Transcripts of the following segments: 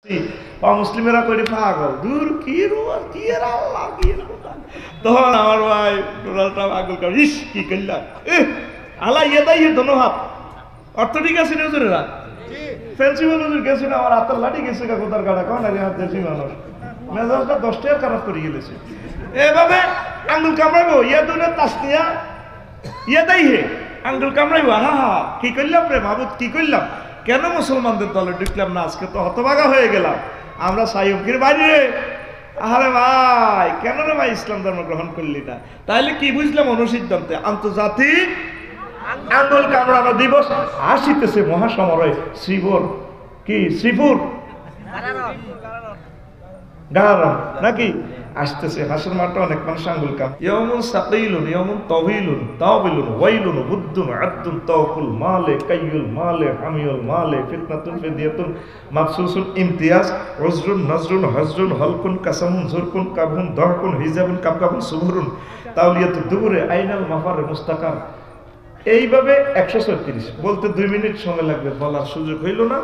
মুসলিমেরা করি পাগল দূর কি রুয়ার কি এর আল্লাহ কি এর কথা তখন আমার ভাই ডোনাল্ড ট্রাম্প আগুল কাম ইস কি কইলা আল্লাহ ইয়েদাই দোনো হাত অর্থ ঠিক আছে না হুজুরেরা ফেন্সি বল হুজুর গেছে না আমার হাতের লাঠি গেছে কা কোদার গাড়া কোন আরে হাত দেশি মানুষ মেজাজটা 10 টাকা খারাপ করে গেলেছে এভাবে আঙ্গুল কামড়াবো ইয়া দুনে তাসনিয়া ইয়েদাই হে আঙ্গুল কামড়াইবো হা হা কি কইলাম রে মাহবুব কি কইলাম কেন মুসলমানদের দলে ঢুকলাম না আজকে তো হতভাগা হয়ে গেলাম আমরা সাইয়ুবগির বাইরে আরে ভাই কেন রে ভাই ইসলাম ধর্ম গ্রহণ করলি না তাইলে কি বুঝলাম অনুসিদ্ধান্তে আন্তর্জাতিক আঙ্গুল কামড়ানো দিবস আসিতেছে মহাসমারোহে শ্রীপুর কি শ্রীপুর গারারন নাকি আসতেছে হাসর মাঠে অনেক মানুষ আঙ্গুল কাম ইয়াউমুন সাকিলুন ইয়াউমুন তাওয়িলুন তাওবিলুন ওয়াইলুন বুদ্দুন আদ্দুন তাওকুল মালে কাইয়ুল মালে হামিউল মালে ফিতনাতুন ফিদিয়াতুন মাফসুসুন ইমতিয়াজ উজরুন নজরুন হজরুন হলকুন কাসামুন জুরকুন কাবহুন দহকুন হিজাবুন কাবকাবুন সুবুরুন তাওলিয়াতুদ দুবুরে আইনাল মাফারে মুস্তাকার এইভাবে 136 বলতে 2 মিনিট সময় লাগবে বলার সুযোগ হইল না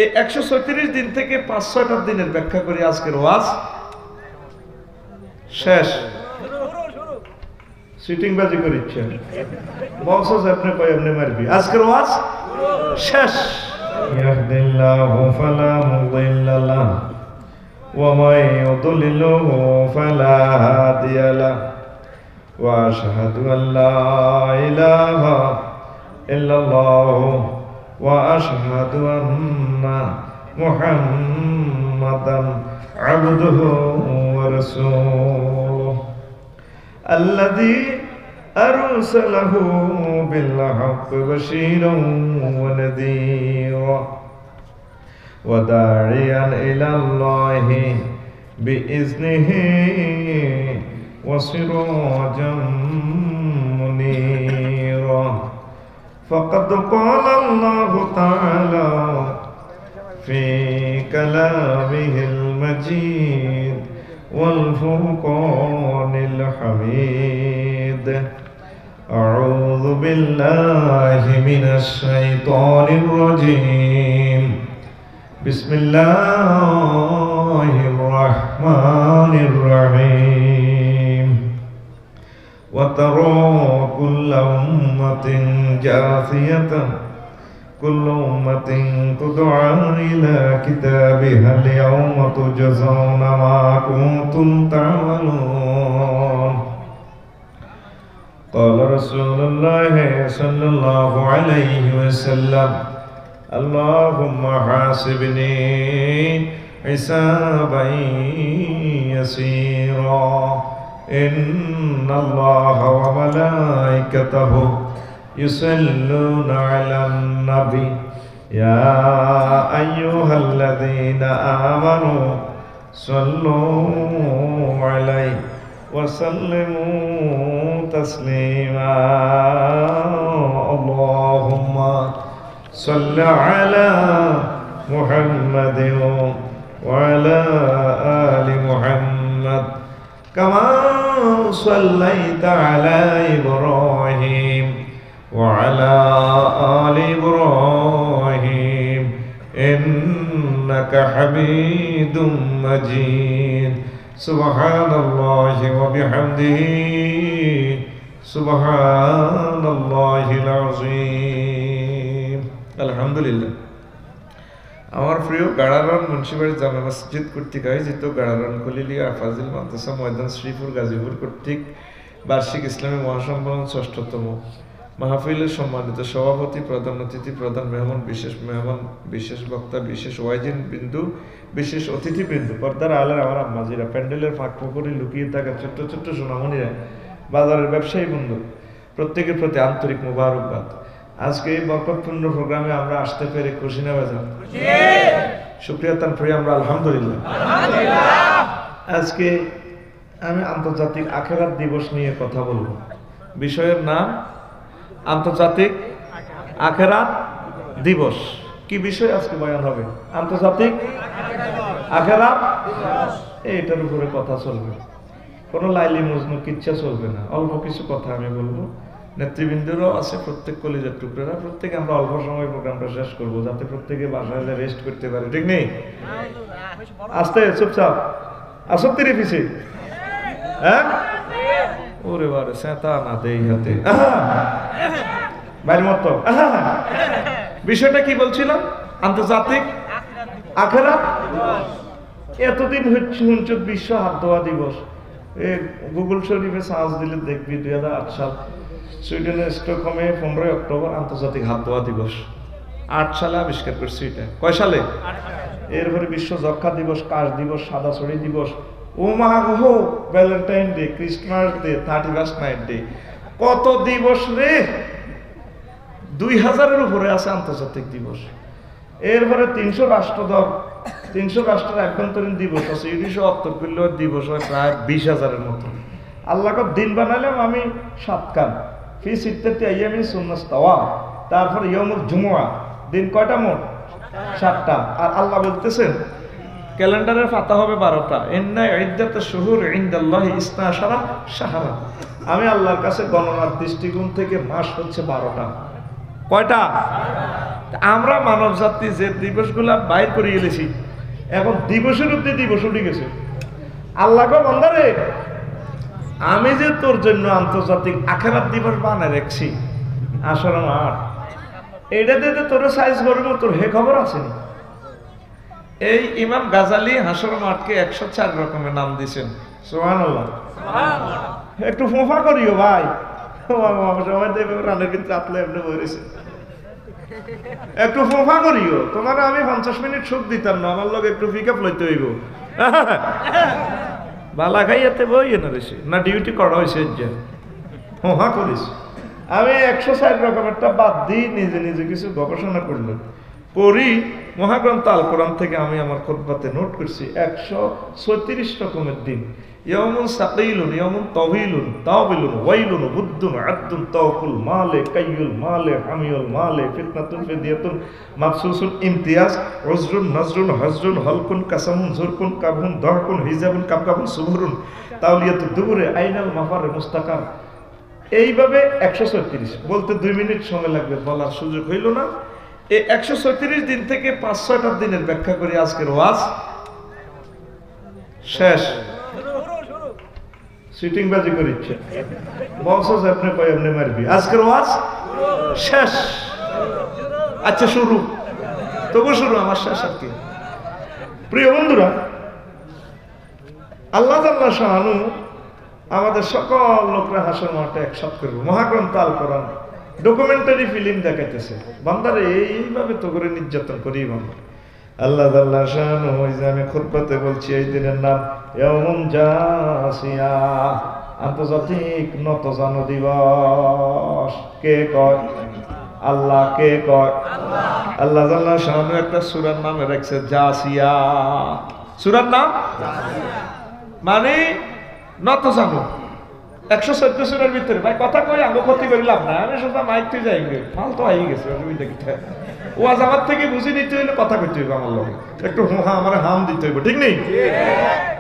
এই 136 দিন থেকে 5-6টা দিনের ব্যাখ্যা করি আজকের ওয়াজ শেষ সিটিং বাজি করিচ্ছেন বক্সস আপনি কই আপনি মারবি আজকের ওয়াজ শেষ ইয়াহদিল্লাহু ফালা মুদিল্লা লাহু ওয়া মান ইউদ্লিলহু ফালা হাদিয়া লাহু ওয়া আশহাদু আল্লা ইলাহা ইল্লাল্লাহু ওয়া আশহাদু আন্না মুহাম্মাদান আবদুহু ওয়া রাসূলুহু الذي أرسله بالحق بشيرا ونذيرا وداعيا إلى الله بإذنه وسراجا منيرا فقد قال الله تعالى في كلامه المجيد والفرقان الحميد أعوذ بالله من الشيطان الرجيم بسم الله الرحمن الرحيم وترى كل أمة جاثية كل أمة تدعى إلى كتابها اليوم تجزون ما كنتم تعملون قال رسول الله صلى الله عليه وسلم اللهم حاسبني حسابا يسيرا إن الله وملائكته يصلون على النبي يا أيها الذين آمنوا صلوا عليه وسلموا تسليما اللهم صل على محمد وعلى آل محمد كما صليت على إبراهيم وعلى آل إبراهيم إنك حميد مجيد سبحان الله وبحمده سبحان الله العظيم الحمد لله আমার প্রিয় গাড়ারন মুন্সিবাড়ি জামে মসজিদ কর্তৃক আয়োজিত গাড়ারন খলিলিয়া ফাজিল মাদ্রাসা ময়দান শ্রীপুর গাজীপুর কর্তৃক বার্ষিক ইসলামী মহাসম্মেলন ৬ষ্ঠতম মাহফিলের সম্মানিত সভাপতি, প্রধান অতিথি, প্রধান মেহমান, বিশেষ বক্তা, বিশেষ ওয়াইজিন বিন্দু, বিশেষ অতিথিবৃন্দ, পর্দার আলের আমার আম্মাজিরা, প্যান্ডেলের ফাঁক ফোকরে লুকিয়ে থাকা ছোট্ট ছোট্ট সোনামণিরা, বাজারের ব্যবসায়ী বন্ধু, প্রত্যেকের প্রতি আন্তরিক মোবারকবাদ। আজকে এই বরকতপূর্ণ প্রোগ্রামে আমরা আসতে পেরে খুশি না বাজার? শুকরিয়া তান করি আমরা আলহামদুলিল্লাহ। আজকে আমি আন্তর্জাতিক আখিরাত দিবস নিয়ে কথা বলবো। বিষয়ের নাম আন্তর্জাতিক আখিরাত দিবস। কি বিষয় আজকে বয়ান হবে? আন্তর্জাতিক আখিরাত এইটার উপরে কথা চলবে, কোনো লাইলি মজনু কিচ্ছা চলবে না, অল্প কিছু কথা আমি বলবো। নেতৃবৃন্দরাও আছে, প্রত্যেক কলেজের টুকরা, প্রত্যেকে আমরা অল্প সময় প্রোগ্রামটা শেষ করবো যাতে প্রত্যেকে বাসায় রেস্ট করতে পারে, ঠিক নেই? আস্তে চুপচাপ আসত্তির পিছে, হ্যাঁ ওরে বারে সেতা না দেই হাতে বাইর মতো। বিষয়টা কি বলছিলাম? আন্তর্জাতিক আখেরাত। এতদিন শুনছ বিশ্ব হাত ধোয়া দিবস, গুগল শরীফে সার্চ দিলে দেখবি 2008 সাল সুইডেনের স্টকহোমে 15 অক্টোবর আন্তর্জাতিক হাত ধোয়া দিবস। 8 সালে আবিষ্কার করছে এটা। কয় সালে? এরপরে বিশ্ব যক্ষা দিবস, কাশ দিবস, সাদা ছড়ি দিবস, ও মা গো Valentine day, Christmas day, 31st night day, কত দিবস রে! 2000-এর উপরে আছে আন্তর্জাতিক দিবস। এরপরে 300 রাষ্ট্রদল, 300 রাষ্ট্রের আভ্যন্তরীণ দিবস আছে, 278 দিবস হয় প্রায় 20,000-এর মতো। আল্লাহকে দিন বানাইলাম আমি 7 খান, ফি সিত্তাতি আইয়ামিন সুন্নাস্তাওয়া। তারপর ইয়ামুল জুমুআ, দিন কয়টা মোট? 7টা। আর আল্লাহ বলতেছেন ক্যালেন্ডারের পাতা হবে 12টা। ইন্না ইদ্দাতাশ শুহুর ইনদাল্লাহি 12 শাহরা। আমি আল্লাহর কাছে গণনার দৃষ্টিকোণ থেকে মাস হচ্ছে 12টা। কয়টা? আমরা মানব জাতি যে দিবসগুলা বাইর করে গেলেছি, এখন দিবসের উদ্দে দিবস উঠে গেছে। আল্লাহকে বন্দারে, আমি যে তোর জন্য আন্তর্জাতিক আখেরাত দিবস বানায় রাখছি আসলে 8, এটাতে তো তোর সাইজ করবো, তোর হে খবর আছে? এই ইমাম গাজালি হাসর মাঠকে 104 রকমের নাম দিয়েছেন। সুবহানাল্লাহ। একটু ফোঁফা করিও ভাই, সবাই দেখবে রানের কিন্তু আপলে এমনি বলেছে, একটু ফোঁফা করিও। তোমার আমি 50 মিনিট সুখ দিতাম না, আমার লোক একটু পিক আপ লইতে হইব। বালা খাইয়াতে বই না বেশি না, ডিউটি করা হয়েছে যে ফোঁফা করিস। আমি 104 রকমেরটা বাদ দিই, নিজে নিজে কিছু গবেষণা করলাম করি। মহাগ্রন্থ আল কোরআন থেকে আমি আমার খুতবাতে নোট করছি 136 রকমের দিন। ইয়াউমুন সাকিলুন, ইয়াউমুন তাওয়িলুন, তাওবিলুন, ওয়াইলুন, বুদ্দুন, আদ্দুন, তাওকুল মালে, কাইয়ুল মালে, হামিয়ুল মালে, ফিতনাতুন, ফিদিয়াতুন, মাবসুসুন, ইমতিয়াজ, উজরুন, নজরুন, হজরুন, হলকুন, কাসামুন, জুরকুন, কাবহুন, দহকুন, হিজাবুন, কাবকাবুন, সুবুরুন, তাওলিয়াতুদ দুবুরে, আইনাল মাফারে, মুস্তাকার। এইভাবে 136 বলতে 2 মিনিট সময় লাগবে, বলার সুযোগ হইল না। এই 136 দিন থেকে 5-6টা দিনের ব্যাখ্যা করি। আজকের ওয়াজ শেষ। সিটিং বাজি করিচ্ছে বসস, আপনি কই আপনি মারবি। আজকের ওয়াজ শেষ। আচ্ছা শুরু, তবু শুরু, আমার শেষ আর কি। প্রিয় বন্ধুরা, আল্লাহ জাল্লা শাআনু আমাদের সকল লোকরা হাসর মাঠে একসাথে করবো। মহাগ্রন্থ আল কোরআন ডকুমেন্টারি ফিল্ম দেখাইতেছে, বান্দারে এইভাবে তো করে নির্যাতন করি বান্দা। আল্লাহ জাল্লা শাআনু, ওই যে আমি খুতবাতে বলছি এই দিনের নাম ইয়াউমুন জাসিয়া, আন্তর্জাতিক নতজানু দিবস। কে কয়? আল্লাহ। কে কয়? আল্লাহ জাল্লা শাআনু একটা সূরার নাম রাখছে জাসিয়া। সূরার নাম মানে নতজানু। 114 সূরার ভিতরে ভাই কথা কই আঙ্গ ক্ষতি করিলাম না, আমি সোজা মাইক তুই যাই গে ফাল তো আই গেছে। অসুবিধা কি? ওয়াজ আমার থেকে বুঝে নিতে হইলে কথা কইতে হইবে, আমার লগে একটু আমার হাম দিতে হইবে, ঠিক নেই?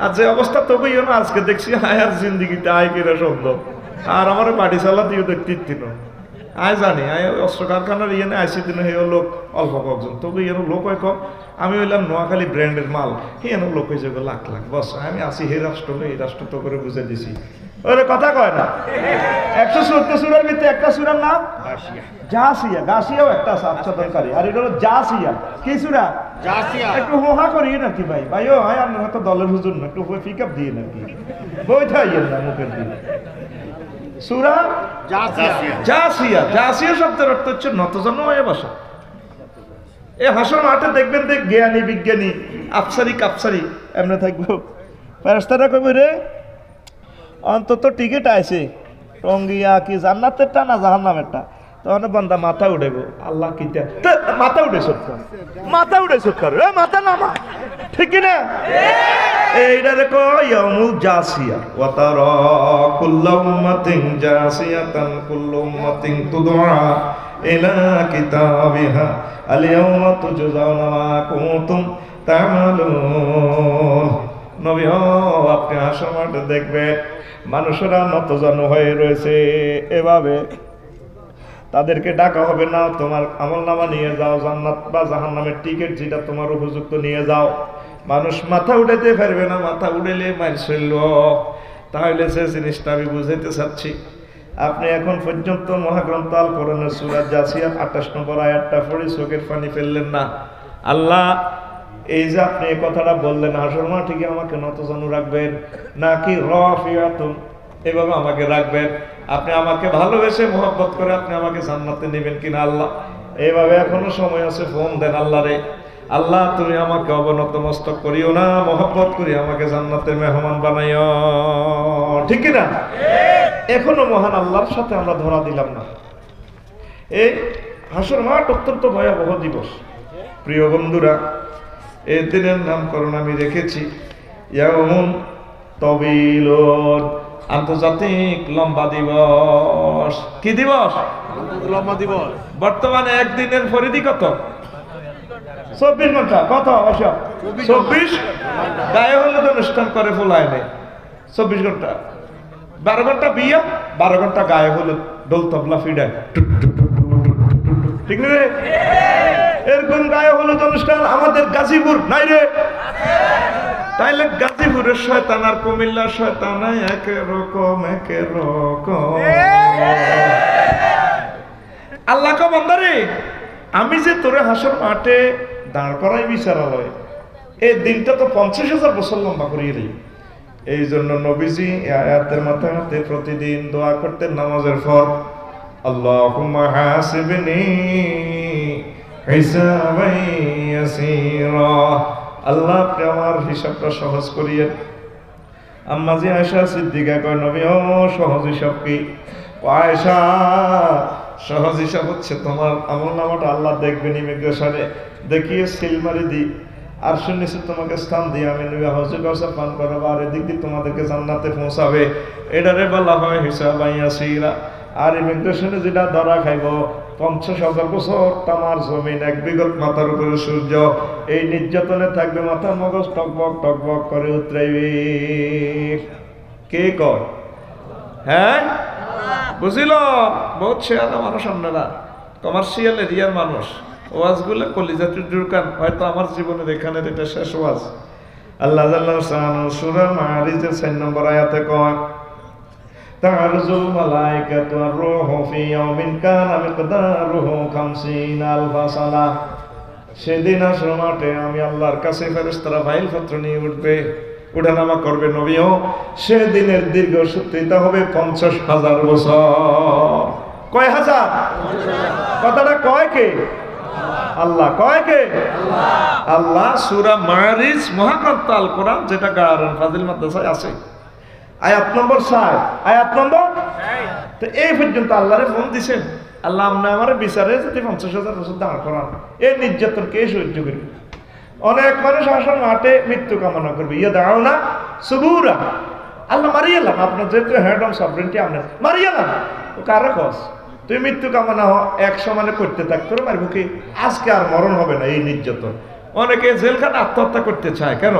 আর যে অবস্থা তবে না, আজকে দেখছি আয়ার জিন্দিগিতে আয় কিরা শব্দ, আর আমার বাড়ি চালা দিও দেখতে না। আয় জানি আয় অস্ত্র কারখানার ইয়ে আইসি দিন হে লোক অল্প কয়েকজন, তবে ইয়ে লোক হয় কম। আমি হইলাম নোয়াখালী ব্র্যান্ডের মাল, হেন লোক হয়েছে লাখ লাখ। বস আমি আসি হে রাষ্ট্র, এই রাষ্ট্র তো করে বুঝে দিছি। ওরে কথা কয় না। 114 সূরার ভিতরে একটা সূরার নাম জাসিয়া। গাসিয়াও একটা আচ্ছাদনকারী, আর এটা হলো জাসিয়া। কি সূরা? জাসিয়া। একটু হোহা করি নাকি ভাই? ভাইও হয় আপনার হয়তো দলের হুজুর না, একটু পিক আপ দিয়ে নাকি বই থাইয়েন না মুখের দিকে। সূরা জাসিয়া। জাসিয়া, জাসিয়া শব্দের অর্থ হচ্ছে নতজানু ভাষা। এই হাসর মাঠে দেখবেন দেখ জ্ঞানী বিজ্ঞানী আফসারি কাপসারি এমনি থাকবো। ফেরেশতারা কইবে রে অন্তত টিকিট আইছে টঙ্গিয়া কি জান্নাতেরটা না জাহান্নামেরটা, তখন বান্দা মাথা উঠেব। আল্লাহ কিটা মাথা উঠে সৎকার, মাথা উঠে সৎকার, মাথা নামা, ঠিক কিনা? এইটা দেখো ইয়াউমুল জাসিয়া। ওয়া তারা কুল্লু উম্মাতিন জাসিয়াতান, কুল্লু উম্মাতিন তুদআ ইলা কিতাবিহা আল ইয়াউমা তুজজাউনা মা কুনতুম তা'মালুন। নবী আপনি হাসর মাঠে দেখবেন মানুষেরা নতজানু হয়ে রয়েছে, এভাবে তাদেরকে ডাকা হবে না, তোমার আমলনামা নিয়ে যাও, জান্নাত বা জাহান্নামের টিকিট যেটা তোমার উপযুক্ত নিয়ে যাও। মানুষ মাথা উঠাইতে পারবে না, মাথা উঠেলে মাইর শৈল। তাহলে সে জিনিসটা আমি বুঝাইতে চাচ্ছি। আপনি এখন পর্যন্ত মহাগ্রন্থ আল কোরআনের সূরা জাসিয়ার 28 নম্বর আয়াতটা পড়ে চোখের পানি ফেললেন না। আল্লাহ, এই যে আপনি এই কথাটা বললেন, হাসর মাঠে কি আমাকে নতজানু রাখবেন নাকি রাফিয়াতুন এভাবে আমাকে রাখবেন? আপনি আমাকে ভালোবেসে মহব্বত করে আপনি আমাকে জান্নাতে নেবেন কিনা আল্লাহ? এইভাবে এখনো সময় আছে, ফোন দেন আল্লাহ রে। আল্লাহ, তুমি আমাকে অবনত মস্তক করিও না, মহব্বত করি আমাকে জান্নাতের মেহমান বানাইও। ঠিক কিনা? এখনো মহান আল্লাহর সাথে আমরা ধরা দিলাম না। এই হাসর মাঠ অত্যন্ত ভয়াবহ দিবস। প্রিয় বন্ধুরা, এই দিনের নামকরণ আমি রেখেছি ইয়াউমুন তাওয়িলুন, আন্তর্জাতিক লম্বা দিবস। কি দিবস? লম্বা দিবস। বর্তমানে একদিনের পরিধি কত? 24 ঘন্টা। কত? 24 গায়ে হলুদ অনুষ্ঠান করে ফুলায় নেই 24 ঘন্টা। 12 ঘন্টা বিয়ে, 12 ঘন্টা গায়ে হলুদ, ডোল তবলা ফিডায়। ঠিক রে? এরকম গায়ে হলুদ অনুষ্ঠান আমাদের গাজীপুর নাই রে? তাইলে গাজীপুরের শয়তান আর কুমিল্লার শয়তান একরকম একরকম। আল্লাহ কো বান্দারে, আমি যে তোরে হাসর মাঠে দাঁড় করাই বিচারালয়, এই দিনটা তো 50,000 বছর লম্বা করিয়ে দিই। এই জন্য নবীজি আয়াতের মাথায় প্রতিদিন দোয়া করতেন নামাজের পর, আল্লাহুম্মা হাসিবনি হিসাবান ইয়াসীরা। আল্লাহ, আপনি আমার হিসাবটা সহজ করিয়েন। আম্মা জি আয়েশা সিদ্দিকা কয়, নবী ও সহজ হিসাব কি? আয়েশা, সহজ হিসাব হচ্ছে তোমার আমলনামাটা আল্লাহ দেখবেন ইমিগ্রেশনে, দেখিয়ে সিলমারি দি আর শুনেছি তোমাকে স্থান দিয়ে আমি নবী হজে কাউসার পান করাবো, আর এদিক দিয়ে তোমাদেরকে জান্নাতে পৌঁছাবে। এটারে বলা হয় হিসাবান ইয়াসীরা। আর ইমিগ্রেশনে যেটা ধরা খাইব 50,000 বছর তামার জমিন, 1 বিঘত মাথার উপরে সূর্য, এই নির্যাতনে থাকবে, মাথার মগজ টকবক টকবক করে উতরাইবে। কে কয়? হ্যাঁ, বুঝিল? বহুত শেয়ারা মানুষ, আপনারা কমার্শিয়াল এরিয়ার মানুষ। ওয়াজগুলো কলিজাতুর দোকান, হয়তো আমার জীবনের এখানে এটা শেষ ওয়াজ। আল্লাহ জাল্লাহু শাআনহু সূরা মাআরিজের 4 নম্বর আয়াতে কয়, তা'রুজুল মালায়েকাতু আর-রূহু ফি ইয়াউমিন কানা মিকদারুহু 50,000 সানা। সেদিন হাসর মাঠে আমি আল্লাহর কাছে ফেরেশতারা ফাইল পত্র নিয়ে উঠবে, উঠানামা করবে। নবীও সেদিনের দীর্ঘ সূত্রিতা হবে 50,000 বছর। কয় হাজার? কথাটা কয় কে? আল্লাহ। কয় কে? আল্লাহ। সূরা মাআরিজ মহাগ্রন্থ আল কোরআন, যেটা গারান ফাজিল মাদ্রাসায় আছে, আয়াত নম্বর 4, আয়াত নম্বর 4। তো এই পর্যন্ত আল্লাহরে ফোন দিছেন, আল্লাহ আপনি আমার বিচারে যদি 50,000 বছর দাঁড় করান, এই নির্যাতন কে সহ্য করবে? অনেক মানুষ আসলে মাঠে মৃত্যু কামনা করবে, ইয়া দাও না সুবুরা, আল্লাহ মারিয়ে এলাম, আপনার যেহেতু হেড অন সভরেন্টি আপনার মারিয়ে এলাম, ও কারো কস তুই মৃত্যু কামনা 100 মানে করতে থাকতো, মারবো কি? আজকে আর মরণ হবে না এই নির্যাতন। অনেকে জেলখানে আত্মহত্যা করতে চায়, কেন?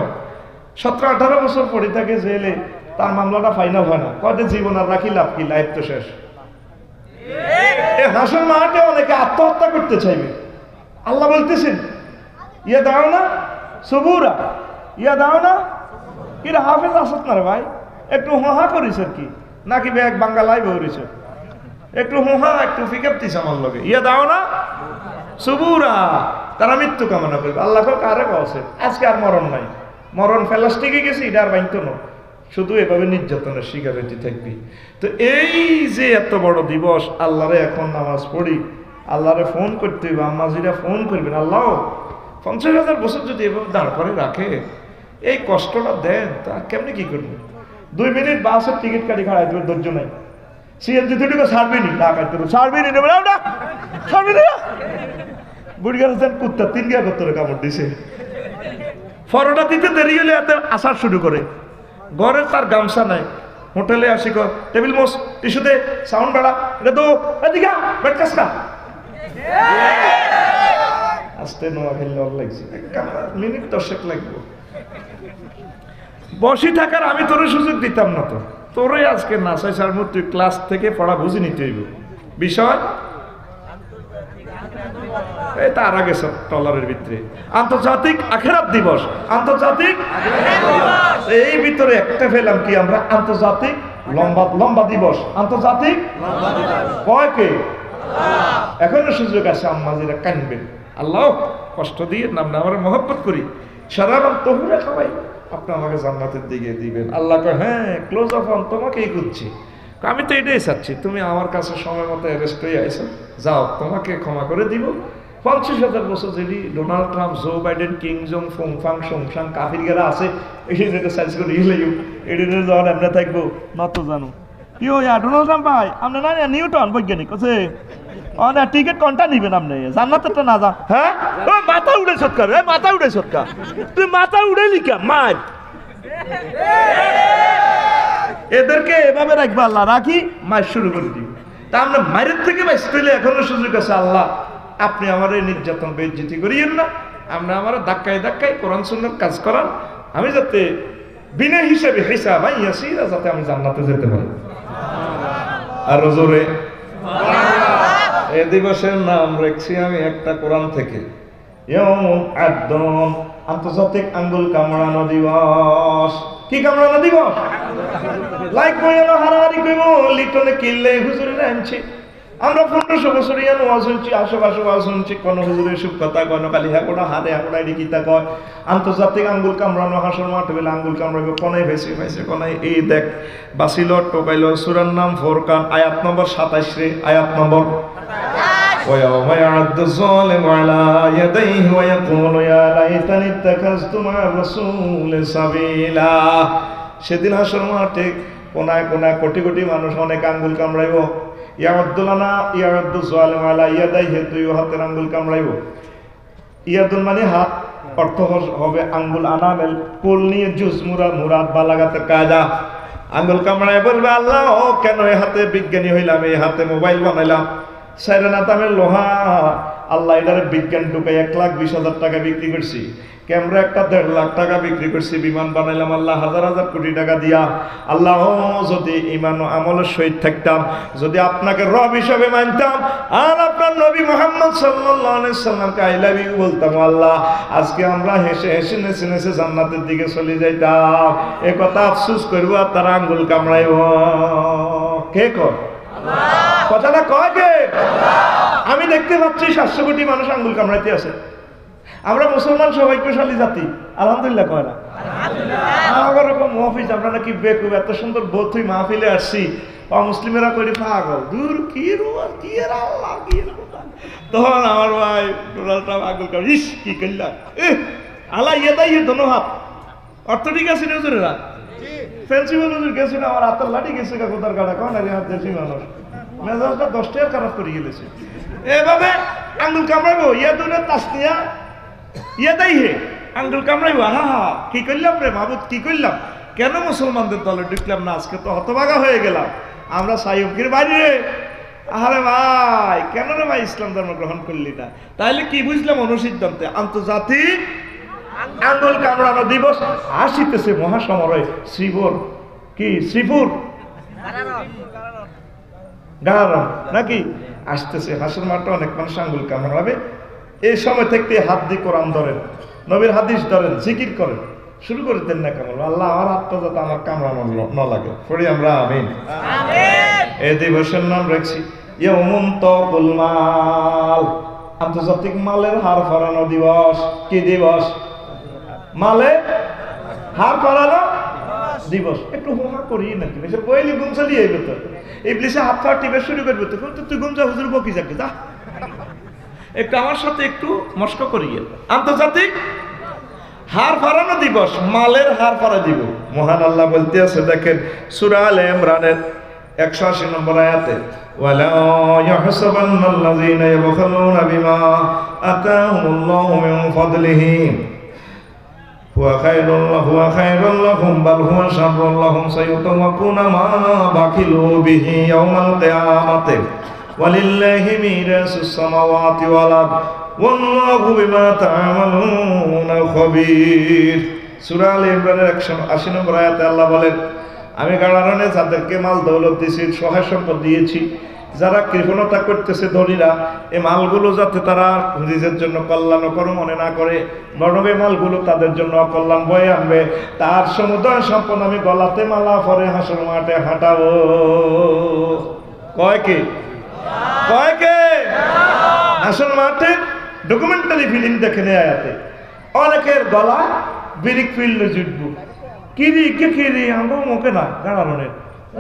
17-18 বছর পড়ে থাকে জেলে, তার মামলাটা ফাইনাল হয় না, কয়দিন জীবন আর রাখি লাভ কি? লাইফ তো শেষ। এই হাসর মাঠে অনেকে আত্মহত্যা করতে চাইবে। আল্লাহ বলতেছেন, ইয়া দাও না সবুরা, ইয়া দাও না। কিরা হাফেজ আসত না রে ভাই, একটু হোহা করিস আর কি, নাকি ব্যাগ বাঙ্গালাই বরিস, একটু হোহা একটু ফিকাপ দিস আমার লগে। ইয়া দাও না সবুরা, তারা মৃত্যু কামনা করবে। আল্লাহ কারে কছে আজকে আর মরণ নাই, মরণ প্লাস্টিকে গেছে, এটা আর বাইতো না, শুধু এভাবে নির্যাতনের শিকার হতে থাকবি। তো এই যে এত বড় দিবস, আল্লাহরে এখন নামাজ পড়ি, আল্লাহরে ফোন করতে হইব, আম্মাজিরা ফোন করবেন, আল্লাহ 50,000 বছর যদি এভাবে দাঁড় করে রাখে, এই কষ্টটা দেন, তা কেমনি কি করবে? 2 মিনিট বাসের টিকিট কাটি খাড়াই দেবে, ধৈর্য নাই। সিএনজি দুটিকে ছাড়বিনি, ডাকাইতে ছাড়বিনি, নেবে না ছাড়বিনি না। বুড়ি গেছেন কুত্তা 3 গিয়া করতে কামড় দিছে, ফরোটা দিতে দেরি হলে এত আসার শুরু করে। ঘরে তার গামছা নাই, হোটেলে আসি কর টেবিল মোস টিস্যু দে, সাউন্ড বাড়া, এটা তো এদিকে বেড কাসকা আস্তে নোয়া খেললে ওর লাগছে, মিনিট 10 লাগবে। বসি থাকার আমি তোরে সুযোগ দিতাম না, তো তোরে আজকে নাচাই সার তুই ক্লাস থেকে পড়া বুঝে নিতে হইব। বিষয় এই তার আগে সব ট্রলারের ভিতরে আন্তর্জাতিক আখেরাত দিবস, আন্তর্জাতিক এই ভিতরে একটা ফেলাম কি আমরা আন্তর্জাতিক লম্বা দিবস, আন্তর্জাতিক কয় কে এখনো সুযোগ আছে আম্মাজিরা কানবেন আল্লাহ কষ্ট দিয়ে নাম না আমরা মহব্বত করি সাধারণ তহুরা খাওয়াই আপনি আমাকে জান্নাতের দিকে দিবেন। আল্লাহ কয় হ্যাঁ ক্লোজ অফ অন তোমাকেই খুঁজছি। আমি তো এটাই চাচ্ছি তুমি আমার কাছে সময় মতো অ্যারেস্ট হয়ে আইসো, যাও তোমাকে ক্ষমা করে দিব। 50,000 বছর যদি Donald Trump, Joe Biden, Kim Jong ফং ফাং সংসাং কাফিরগেরা আছে এই যেটা সাইজ করে ইয়ে এটি যখন আমরা থাকবো নত জানো কি ইয়া ডোনাল্ড ট্রাম্প ভাই আপনার না নিউটন বৈজ্ঞানিক আছে না টিকিট কোনটা নিবেন আপনি জান্নাতেরটা না যা হ্যাঁ ও মাথা উড়ে সৎকার মাথা উড়ে সৎকার তুই মাথা উড়ে লিখা মার এদেরকে এভাবে রাখবো আল্লাহ রাখি মার শুরু করে দিব। তা আমরা মায়ের থেকে বাঁচতে হলে এখনো সুযোগ আছে। আল্লাহ আপনি আমার এই নির্যাতন বেজ্জিতি করিয়েন না, আমরা আমার ধাক্কায় ধাক্কায় কোরআন সুন্নাহর কাজ করান, আমি যাতে বিনা হিসাবে হিসাব ইয়াসিরা যাতে আমি জান্নাতে যেতে পারি। আর জোরে এই দিবসের নাম রাখছি আমি একটা কোরআন থেকে, আন্তর্জাতিক আঙ্গুল কামড়ানো দিবস। কি কামড়ানো দিবস? লাইক কইনো হারাহারি কইব লিটনে কিল্লে হুজুরে আনছি আমরা 1500 বছর ইয়ান ওয়াজ শুনছি, আশেপাশে ওয়াজ শুনছি, কোন হুজুরের সুখ কথা কোন কালি হ্যাঁ কোন হারে হাঁকড়া কিতা কয় আন্তর্জাতিক আঙ্গুল কামড়ানো হাসর মাঠ বেলা আঙ্গুল কামড়াইব কোনায় ভেসে ভেসে কোনায় এই দেখ বাসিল টোকাইল। সূরার নাম ফুরকান আয়াত নম্বর 27 রে, আয়াত নম্বর وَيَوْمَ يَعَضُّ الظَّالِمُ عَلَى يَدَيْهِ وَيَقُولُ يَا لَيْتَنِي اتَّخَذْتُ مَعَ الرَّسُولِ سَبِيلًا। সেদিন হাসর মাঠে কোনায় কোনায় কোটি কোটি মানুষ অনেক আঙ্গুল কামড়াইব। ইয়াদুলানা ইয়াদু যালিম আলা ইয়াদাইহি দুই হাতের আঙ্গুল কামড়াইব। ইয়াদুল মানে হাত, অর্থ হবে আঙ্গুল আনামেল কুল নিয়ে জুজ মুরাদ বালাগাতের কায়দা। আঙ্গুল কামড়ায় বলবে আল্লাহ ও কেন এই হাতে বিজ্ঞানী হইলাম, এই হাতে মোবাইল বানাইলাম, সাইরানা দামের লোহা আল্লাহ এটার বিজ্ঞান ঢুকাই 1,20,000 টাকা বিক্রি করছি, ক্যামেরা একটা 1.5 লাখ টাকা বিক্রি করছি, বিমান বানাইলাম আল্লাহ হাজার হাজার কোটি টাকা দিয়া। আল্লাহ যদি ইমান ও আমলের সহিত থাকতাম, যদি আপনাকে রব হিসাবে মানতাম আর আপনার নবী মুহাম্মদ সাল্লাল্লাহু আলাইহি সাল্লামকে আই লাভ ইউ বলতাম, আল্লাহ আজকে আমরা হেসে হেসে নেচে নেচে জান্নাতের দিকে চলে যাইতাম। এ কথা আফসোস করব আর তারা আঙ্গুল কামড়াইব। কে কয়? কথাটা কয় কে? আমি দেখতে পাচ্ছি 700 কোটি মানুষ আঙ্গুল কামড়াইতে আছে। আমরা মুসলমান সৌভাগ্যশালী জাতি, আলহামদুলিল্লাহ কয় না? আমার রকম মহফিজ আমরা নাকি বেকুব, এত সুন্দর বৌদ্ধ মাহফিলে আসছি, অমুসলিমেরা করি পাগল দূর কি রুয়ার কি এর আল্লাহ কি এর কথা। তখন আমার ভাই ডোনাল্ড ট্রাম্প আঙ্গুল কামড় ইস কি কইলা আল্লাহ ইয়েদাই দোনো হাত অর্থ ঠিক আছে হুজুরেরা ফেন্সিবল হুজুর গেছিল আমার হাতের লাঠি গেছে কোথার গাড়া কোন আরে হাত দেশি মানুষ মেজাজটা 10 টাকা খারাপ করে গেলেছে। এভাবে আঙ্গুল কামড়াবো ইয়াদুনের তাসনিয়া ইয়াদাই হে আঙ্গুল কামড়াইবো। হা হা কি করলাম রে মাহবুব, কি করলাম, কেন মুসলমানদের দলে ঢুকলাম না, আজকে তো হতভাগা হয়ে গেলাম আমরা সাইয়ুবগির বাড়ি রে। আরে ভাই কেন রে ভাই ইসলাম ধর্ম গ্রহণ করলি না? তাহলে কি বুঝলাম অনুসিদ্ধান্তে আন্তর্জাতিক আঙ্গুল কামড়ানো দিবস আসিতেছে মহাসমারোহে। শ্রীপুর কি শ্রীপুর গারারম নাকি আসতেছে হাসর মাঠে অনেক মানুষ আঙ্গুল কামড়াবে। এই সময় থেকে হাত দিয়ে কোরআন ধরেন, নবীর হাদিস ধরেন, জিকির করেন, শুরু করে দেন না কামড়। আল্লাহ আমার হাতটা যাতে আমার কামড়ানো ন লাগে, পড়ি আমরা আমিন। এই দিবসের নাম রাখছি ইয়াউমুন তাকুল মাল, আন্তর্জাতিক মালের হার ফরানো দিবস। কি দিবস? মালে হার ফরানো দিবস। একটু হোমা করি নাকি বইলি গুম চালিয়ে আইবে তো ইবলিসে হাত পা টিপে শুরু করবে তো তুই গুম যা হুজুর বকি যাকে যা একটু আমার সাথে একটু মস্ক করিয়ে। আন্তর্জাতিক হার ফারানো দিবস, মালের হার ফারা দিব। মহান আল্লাহ বলতে আছে দেখেন সূরা আলে ইমরানের 180 নম্বর আয়াতে ওয়ালা ইয়াহসাবান্নাল্লাযীনা ইয়াবখালুনা বিমা আতাহুমুল্লাহু মিন ফাদলিহি হুয়া খায়রুল লাহুম বাল হুয়া শাররুল লাহুম সায়ুতাওয়াকুনা মা বাখিলু বিহি ইয়াওমাল কিয়ামাতি ওয়ালিল্লাহি মিরাসুস সামাওয়াতি ওয়াল আরদ ওয়াল্লাহু বিমা তা'মালুনা খাবীর। সূরা আলে ইমরানের 180 নম্বর আয়াতে আল্লাহ বলেন আমি কারণে যাদেরকে মাল দৌলত দিয়েছি, সহায় সম্পদ দিয়েছি, যারা কৃপণতা করতেছে ধনীরা, এই মালগুলো যাতে তারা নিজের জন্য কল্যাণকর মনে না করে, বরং এই মালগুলো তাদের জন্য অকল্যাণ বয়ে আনবে, তার সমুদয় সম্পদ আমি গলাতে মালা পরে হাসর মাঠে হাঁটাবো। কয় কে? কয় কে? হাসর মাঠে ডকুমেন্টারি ফিল্ম দেখে নেয় আয়াতে অনেকের গলা বিরিক ফিল্ডে জুটবো, কিরি কে কিরি আমরা মুখে না গাড়ানোর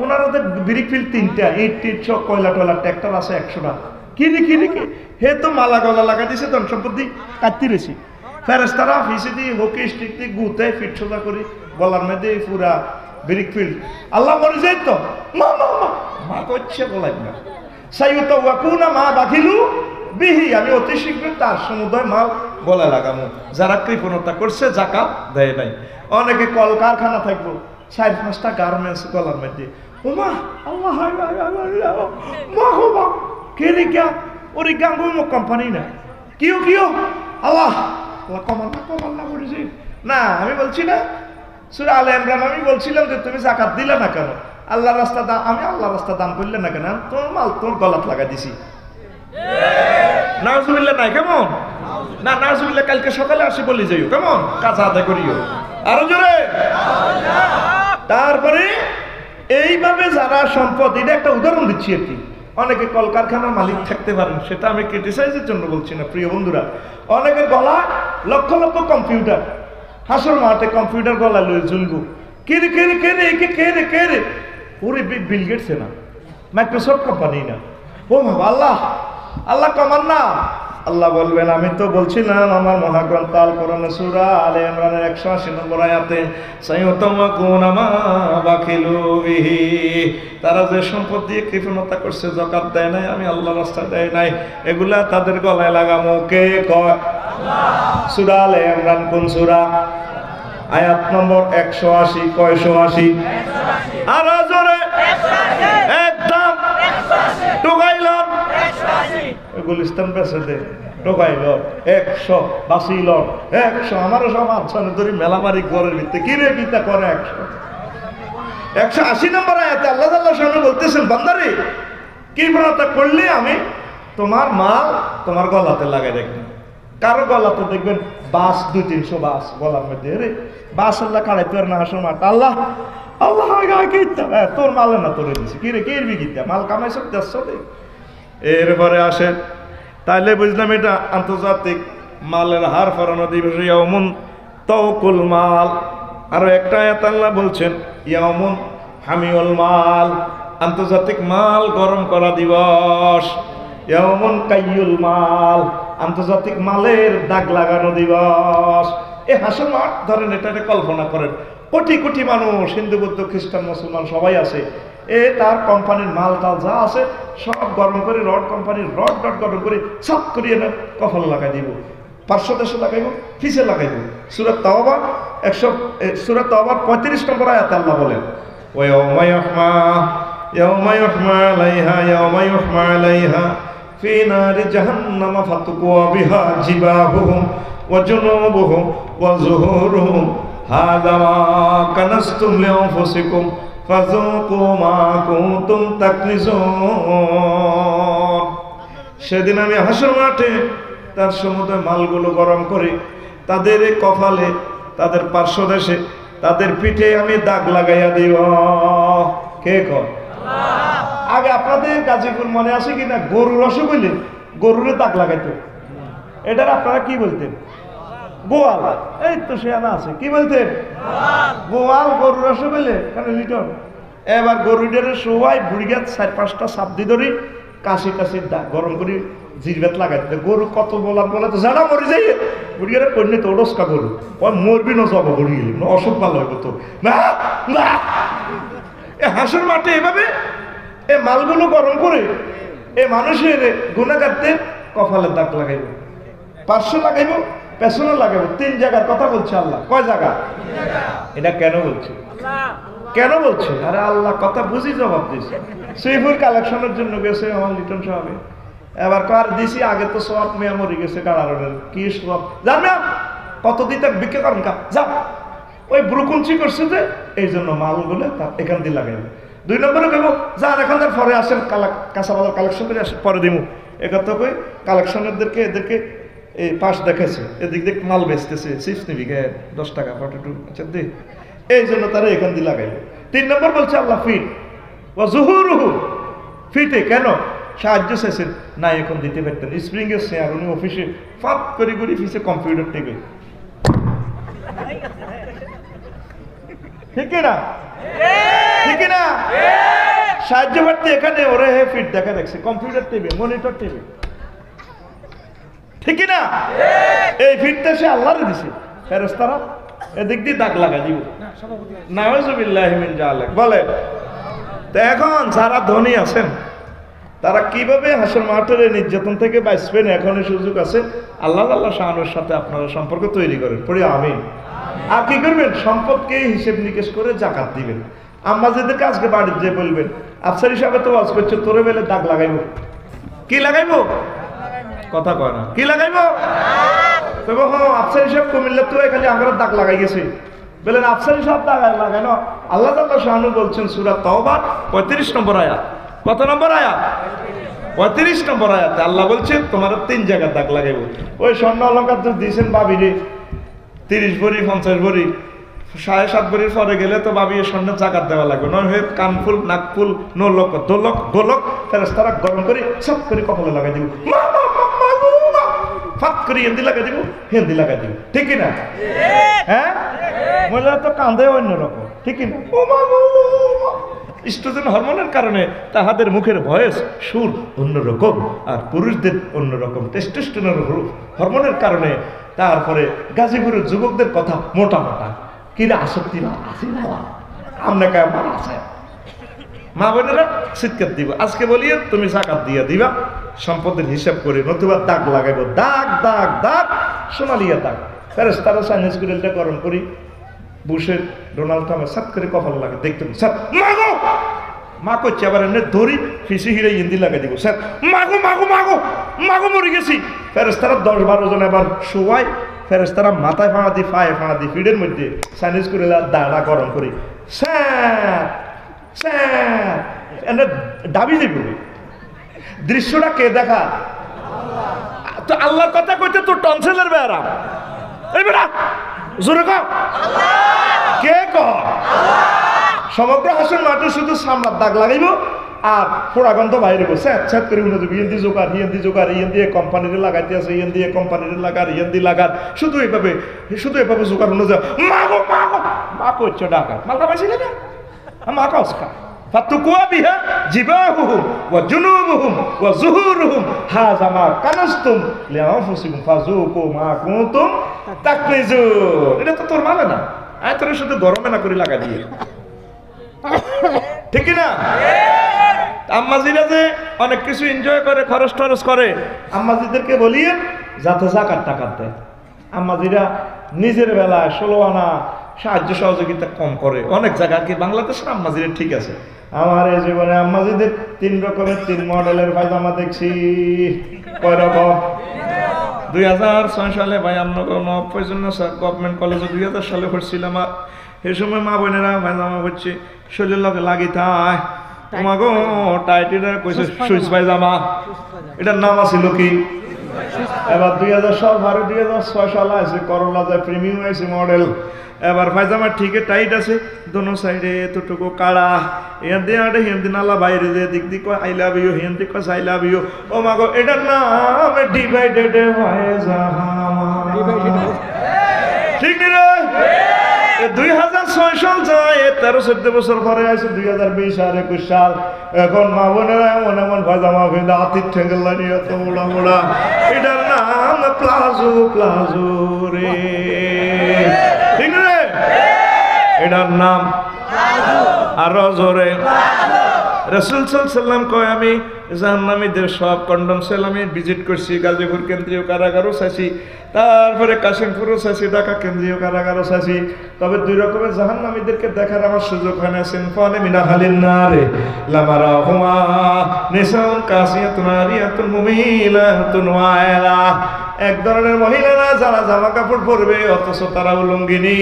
ওনার ওদের বিরিক ফিল্ড 3টা, ইট টিট সব কয়লা টয়লা ট্র্যাক্টর আছে 100টা, কিরি কিরি কে হে তো মালা গলা লাগা দিছে, ধন সম্পত্তি কাটতে রয়েছে, ফেরেস্তারা ফিসে দিয়ে হকি স্টিক দিয়ে গুতে ফিট সোজা করি গলার মধ্যে পুরা বিরিক ফিল্ড। আল্লাহ মরে যাই তো মা মা মা মা করছে বলাই না সাইয়ুত ওয়াকুনা মা বাকিলু বিহি, আমি অতি শীঘ্র তার সমুদয় মাল গলায় লাগামো। যারা কৃপণতা করছে জাকাত দেয় নাই, অনেকে কলকারখানা থাকবো 4-5টা গার্মেন্টস গলার মধ্যে, ওমা আল্লাহ মা হো মা কে রে ক্যা ওরে গাঙ্গু মো কোম্পানি না কিও কিও আল্লাহ আল্লাহ কমান না বলেছি না, আমি বলছি না সূরা আলে ইমরান, আমি বলছিলাম যে তুমি জাকাত দিলে না কেন, আল্লাহর রাস্তা দান, আমি আল্লাহর রাস্তা দান করলে না কেন, তোর মাল তোর গলাত লাগা দিছি। নাউজুবিল্লাহ নাই কেমন না, নাউজুবিল্লাহ কালকে সকালে আসি বলি যাইও কেমন, কাজ আদায় করিও আরো জোরে। তারপরে এইভাবে যারা সম্পদ, এটা একটা উদাহরণ দিচ্ছি আর কি, অনেকে কলকারখানার মালিক থাকতে পারেন, সেটা আমি ক্রিটিসাইজের জন্য বলছি না প্রিয় বন্ধুরা, অনেকের গলা লক্ষ লক্ষ কম্পিউটার, হাসর মাঠে কম্পিউটার গলা লয়ে ঝুলবো, কে রে কে রে কে রে কে কে রে কে রে, ওরে বিল গেটস না, মাইক্রোসফট কোম্পানি না, ও বাবা আল্লাহ আল্লাহ কমান না। আল্লাহ বলবেন আমি তো বলছিলাম আমার মহাগ্রন্থ আল কোরআন সূরা আলে ইমরানের 180 নম্বর আয়াতে সাইয়ুতামাকুনা মা বাকিলু বিহি, তারা যে সম্পদ দিয়ে কৃপণতা করছে, যাকাত দেয় নাই, আমি আল্লাহর রাস্তায় দেয় নাই, এগুলা তাদের গলায় লাগামো। কে কয়? আল্লাহ। সূরা আলে ইমরান কোন সূরা? আয়াত নম্বর 180। কয়শো 80? আর জোরে 180 একদম 180 টোকাইল 180 গুলিস্তান পেছে দে টোকাইল 100 বাসিল 100 আমারও সব আছানে ধরি মেলামারি ঘরের ভিতরে কি রে কিতা করে 180 নম্বর আয়াতে আল্লাহ তাআলা সামনে বলতেছেন বান্দারে কৃপণতা করলে আমি তোমার মাল তোমার গলাতে লাগাই রাখবো। কারো গলাতে দেখবেন বাস 200-300 বাস গলার মধ্যে, রে বাস আল্লাহ কাড়াইতে পারে না হাসর মাঠ, আল্লাহ আল্লাহ তোর মালে না তোরে দিছি কি রে কে বিকিতা মাল কামাইছ 150 এরপরে আসে, তাইলে বুঝলাম এটা আন্তর্জাতিক মালের হার ফরানো দিবস ইয়াউমুন তাওকুল মাল। আরো একটা আয়াত আল্লাহ বলছেন ইয়াউমুন হামিউল মাল, আন্তর্জাতিক মাল গরম করা দিবস। ইয়াউমুন কাইয়ুল মাল, আন্তর্জাতিক মালের দাগ লাগানো দিবস। এই হাসর মাঠ ধরেন, এটা কল্পনা করেন, কোটি কোটি মানুষ, হিন্দু বৌদ্ধ খ্রিস্টান মুসলমান সবাই আছে, এ তার কোম্পানির মাল টাল যা আছে সব গরম করে রড কোম্পানির রড গরম করে সব করিয়ে না কপাল লাগাই দিব, 500 দেশে লাগাইব, ফিসে লাগাইব। সূরা তাওবা 35 নম্বর আয়াতে আল্লাহ বলেন ওয়ায়াউমা ইউহমা আলাইহা ফি নারি জাহান্নামা ফাতুকুয়া বিহা জিবাহুহুম ওয়া জুনুবুহুম ওয়া যুহুরুহুম হাযা মা কানাসতুম লিআনফুসিকুম ফাযুকু মা কুনতুম তাকনিজুন। সেদিন আমি হাসর মাঠে তার সমুদ্রের মালগুলো গরম করে তাদের কপালে, তাদের পার্শ্বদেশে, তাদের পিঠে আমি দাগ লাগাইয়া দিব। কে কয়? আগে আপনাদের গাজীপুর মনে আছে কিনা, গরুর অসুখ হইলে গরুরে দাগ লাগাইতো, এটার আপনারা কি বলতেন? গোয়াল। এই তো সে আনা আছে, কি বলতেন? গোয়াল। গরুর অসুখ হইলে কেন লিটন, এবার গরুটারে সবাই বুড়িগাছ 4-5টা সাপ দিয়ে ধরি কাশি দাগ গরম করে জিরবেত লাগাইতে, গরু কত বলা তো জানা মরে যাই, বুড়িগারে কন্যা তো ওরস্কা গরু ওই মরবি না জব গড়ি গেলি না, অসুখ ভালো হইব তো না। এ হাসর মাঠে এভাবে এ মালগুলো গরম করে এ মানুষের গুণাগারদের কপালের দাগ লাগাইব, 500 লাগাইব, পেছনে লাগাইব। 3 জায়গার কথা বলছে আল্লাহ। কয় জায়গা? এটা কেন বলছে? কেন বলছে? আরে আল্লাহ কথা বুঝি জবাব দিছে। সুইফুর কালেকশনের জন্য গেছে আমার লিটন সাহেব, এবার কার দিছি আগে তো সব মেয়া মরে গেছে কারারের কি সব জান কত দিতে বিক্রি করেন কা যা ওই ব্রুকুঞ্চি করছে যে এই জন্য মালগুলো তার এখান দিয়ে লাগাইবে। 2 নম্বরে কইব যার এখন পরে আসেন কাঁচা বাজার কালেকশন করে আসেন পরে দিমু একথা কই কালেকশনেরদেরকে এদেরকে এই পাশ দেখাইছে এদিক দিক মাল বেচতেছে চিপস নিবি গে 10 টাকা পটেটো আচ্ছা দে এই জন্য তারা এখান দিয়ে লাগাইলো 3 নম্বর বলছে আল্লাহ ফিট ওয়া জুহুরুহু ফিটে কেন সাহায্য চাইছেন না এখন দিতে পারতেন স্প্রিং এর শেয়ার উনি অফিসে ফাপ করে ফিসে কম্পিউটার টেবে ঠিক না ঠিক না সাহায্য করতে এখানে ওরে ফিট দেখা দেখছে কম্পিউটার টেবে মনিটর টেবে ঠিক না এই ফিটটা সে আল্লাহরে দিছে ফেরেশতারা এদিক দিয়ে দাগ লাগা দিব নাউযুবিল্লাহি মিন জালিক বলে তো এখন যারা ধনী আছেন তারা কিভাবে হাসর মাঠের নির্যাতন থেকে বাঁচবেন এখনই সুযোগ আছে আল্লাহ শানের সাথে আপনারা সম্পর্ক তৈরি করেন পড়ি আমিন আর কি করবেন সম্পদকে হিসেব নিকেশ করে জাকাত দিবেন আম্মাজিদেরকে আজকে বাড়িতে যে বলবেন আফসার হিসাবে তো ওয়াজ করছে তোরে বেলে দাগ লাগাইবো কি লাগাইবো কথা কয় না কি লাগাইবো তবে হ্যাঁ আফসার হিসাব কুমিল্লা তো এখানে আমরা দাগ লাগাই গেছি বলেন আফসার হিসাব দাগ লাগানো আল্লাহ শাহানু বলছেন সূরা তাওবা 35 নম্বর আয়াত কত নম্বর আয়াত 35 নম্বর আয়াতে আল্লাহ বলছেন তোমার 3 জায়গা দাগ লাগাইবো ওই স্বর্ণ অলংকার তো দিয়েছেন বাবিরে 30 ভরি 50 ভরি 7.5 ভরির পরে গেলে তো ভাবি স্বর্ণের জাকাত দেওয়া লাগবে নয় হয়ে কানফুল নাকফুল নোলক দোলক গোলক ফেরেশতারা গরম করে সব করে কপালে লাগাই দিব ফাক করে হিন্দি লাগাই দিব হিন্দি লাগাই দিব ঠিক না হ্যাঁ মহিলারা তো কান্দে অন্যরকম ঠিক না স্ট্রোজেন হরমোনের কারণে তাহাদের মুখের ভয়েস সুর অন্যরকম আর পুরুষদের অন্যরকম টেস্টোস্টেরন হরমোনের কারণে তারপরে গাজীপুরের যুবকদের কথা মোটা মোটা কিরা আসক্তি না আছে না আপনাকে আমার আছে মা বোনেরা চিৎকার দিব আজকে বলিয়ে তুমি জাকাত দিয়ে দিবা সম্পদের হিসাব করে নতুবা দাগ লাগাইব দাগ দাগ দাগ সোনালিয়া দাগ ফেরেশতারা চাইনিজ গ্রিলটা গরম করি বুশের ডোনাল্ড ট্রাম্পের সাত করে কপাল লাগে দেখতেন স্যার মাগো মা করছে আবার এনে ধরি ফিসি হিরে ইন্দি লাগাই দিব স্যার মাগো মাগো মাগো মাগো মরে গেছি ফেরেশতারা 10-12 জন এবার শোয়ায় ফেরেশতারা মাথায় ফাঁড়া দি পায়ে ফাঁড়া দি ফিডের মধ্যে চাইনিজ করে দাঁড়া গরম করি স্যার স্যার এনে দাবি দেবে দৃশ্যটা কে দেখা তো আল্লাহর কথা কইতে তো টনসিলের ব্যারাম এই বেটা জোরে কও কে কয় সমগ্র হাসন মাঠে শুধু সামলার দাগ লাগাইব আর পোড়া গন্ধ বাইরে বসে ছ্যাট করে উঠে যাবে ইন্দি জোগাড় ইয়েন দিয়ে কোম্পানির লাগাইতে আছে ইয়েন দিয়ে কোম্পানির লাগার ইয়েন দিয়ে লাগার শুধু এভাবে জোগাড় উঠে যাবে মাগো মাগো মা করছো ডাকাত মালকা পাইছিলে না মা কাউসকা ফাতুকুয়া বিহা জিবাহুহুম ওয়া জুনুবুহুম ওয়া যুহুরুহুম হাযা মা কানাসতুম লিআনফুসিকুম ফাযুকু মা কুনতুম তাকনিজুন এটা তো তোর মানে না আয় তোর শুধু গরমে না করে লাগা দিয়ে ঠিক না আম্মাজিরা যে অনেক কিছু এনজয় করে খরচ টরচ করে আম্মাজিদেরকে বলিয়ে যাতে জাকাত টাকা দেয় আম্মাজিরা নিজের বেলায় 16 আনা সাহায্য সহযোগিতা কম করে অনেক জায়গা কি বাংলাদেশের আম্মাজিরা ঠিক আছে আমার এই জীবনে আম্মাজিদের 3 রকমের 3 মডেলের পায়জামা দেখছি কয় রকম 2006 সালে ভাই আমরা প্রয়োজন্য গভর্নমেন্ট কলেজে 2000 সালে পড়ছিলাম এই সময় মা বোনেরা পায়জামা হচ্ছে শরীরের লগে লাগি থায় তোমাকে টাইটিটা কইছে সুইচ পায়জামা এটার নাম আছিল কি এবার 2006 সালে আছে করলা যায় প্রিমিয়াম আছে মডেল এবার পায়জামা ঠিকই টাইট আছে দোনো সাইডে এতটুকু কাড়া হিন্দি আটে হিন্দি নালা বাইরে যে দিক দিক আই লাভ ইউ হিন্দি কস আই লাভ ইউ ও মাগো এটার নাম ডিভাইডেড পায়জামা ঠিক রে 2006 সাল যায় 13-14 বছর পরে আছে 2020 আর 21 সাল এখন মা বোনেরা এমন পায়জামা ফেলে হাতির ঠেঙ্গেল লাগিয়ে এত মোড়া এটার নাম প্লাজো রে ঠিক রে এটার নাম আরো জোরে রাসূল সাল্লাল্লাহু আলাইহি ওয়াসাল্লাম কয় আমি জাহান্নামীদের সব কন্ডম সেল আমি ভিজিট করছি গাজীপুর কেন্দ্রীয় কারাগারও চাইছি তারপরে কাশিমপুরও চাইছি ঢাকা কেন্দ্রীয় কারাগারও চাইছি তবে 2 রকমের জাহান্নামীদেরকে দেখার আমার সুযোগ হয় না সিনফানে মিনা হালিন নারে লামারাহুমা নিসাউন কাসিয়াতুন আরিয়াতুন মুমিলাতুন ওয়াইলা এক ধরনের মহিলারা যারা জামা কাপড় পরবে অথচ তারা উলঙ্গিনী,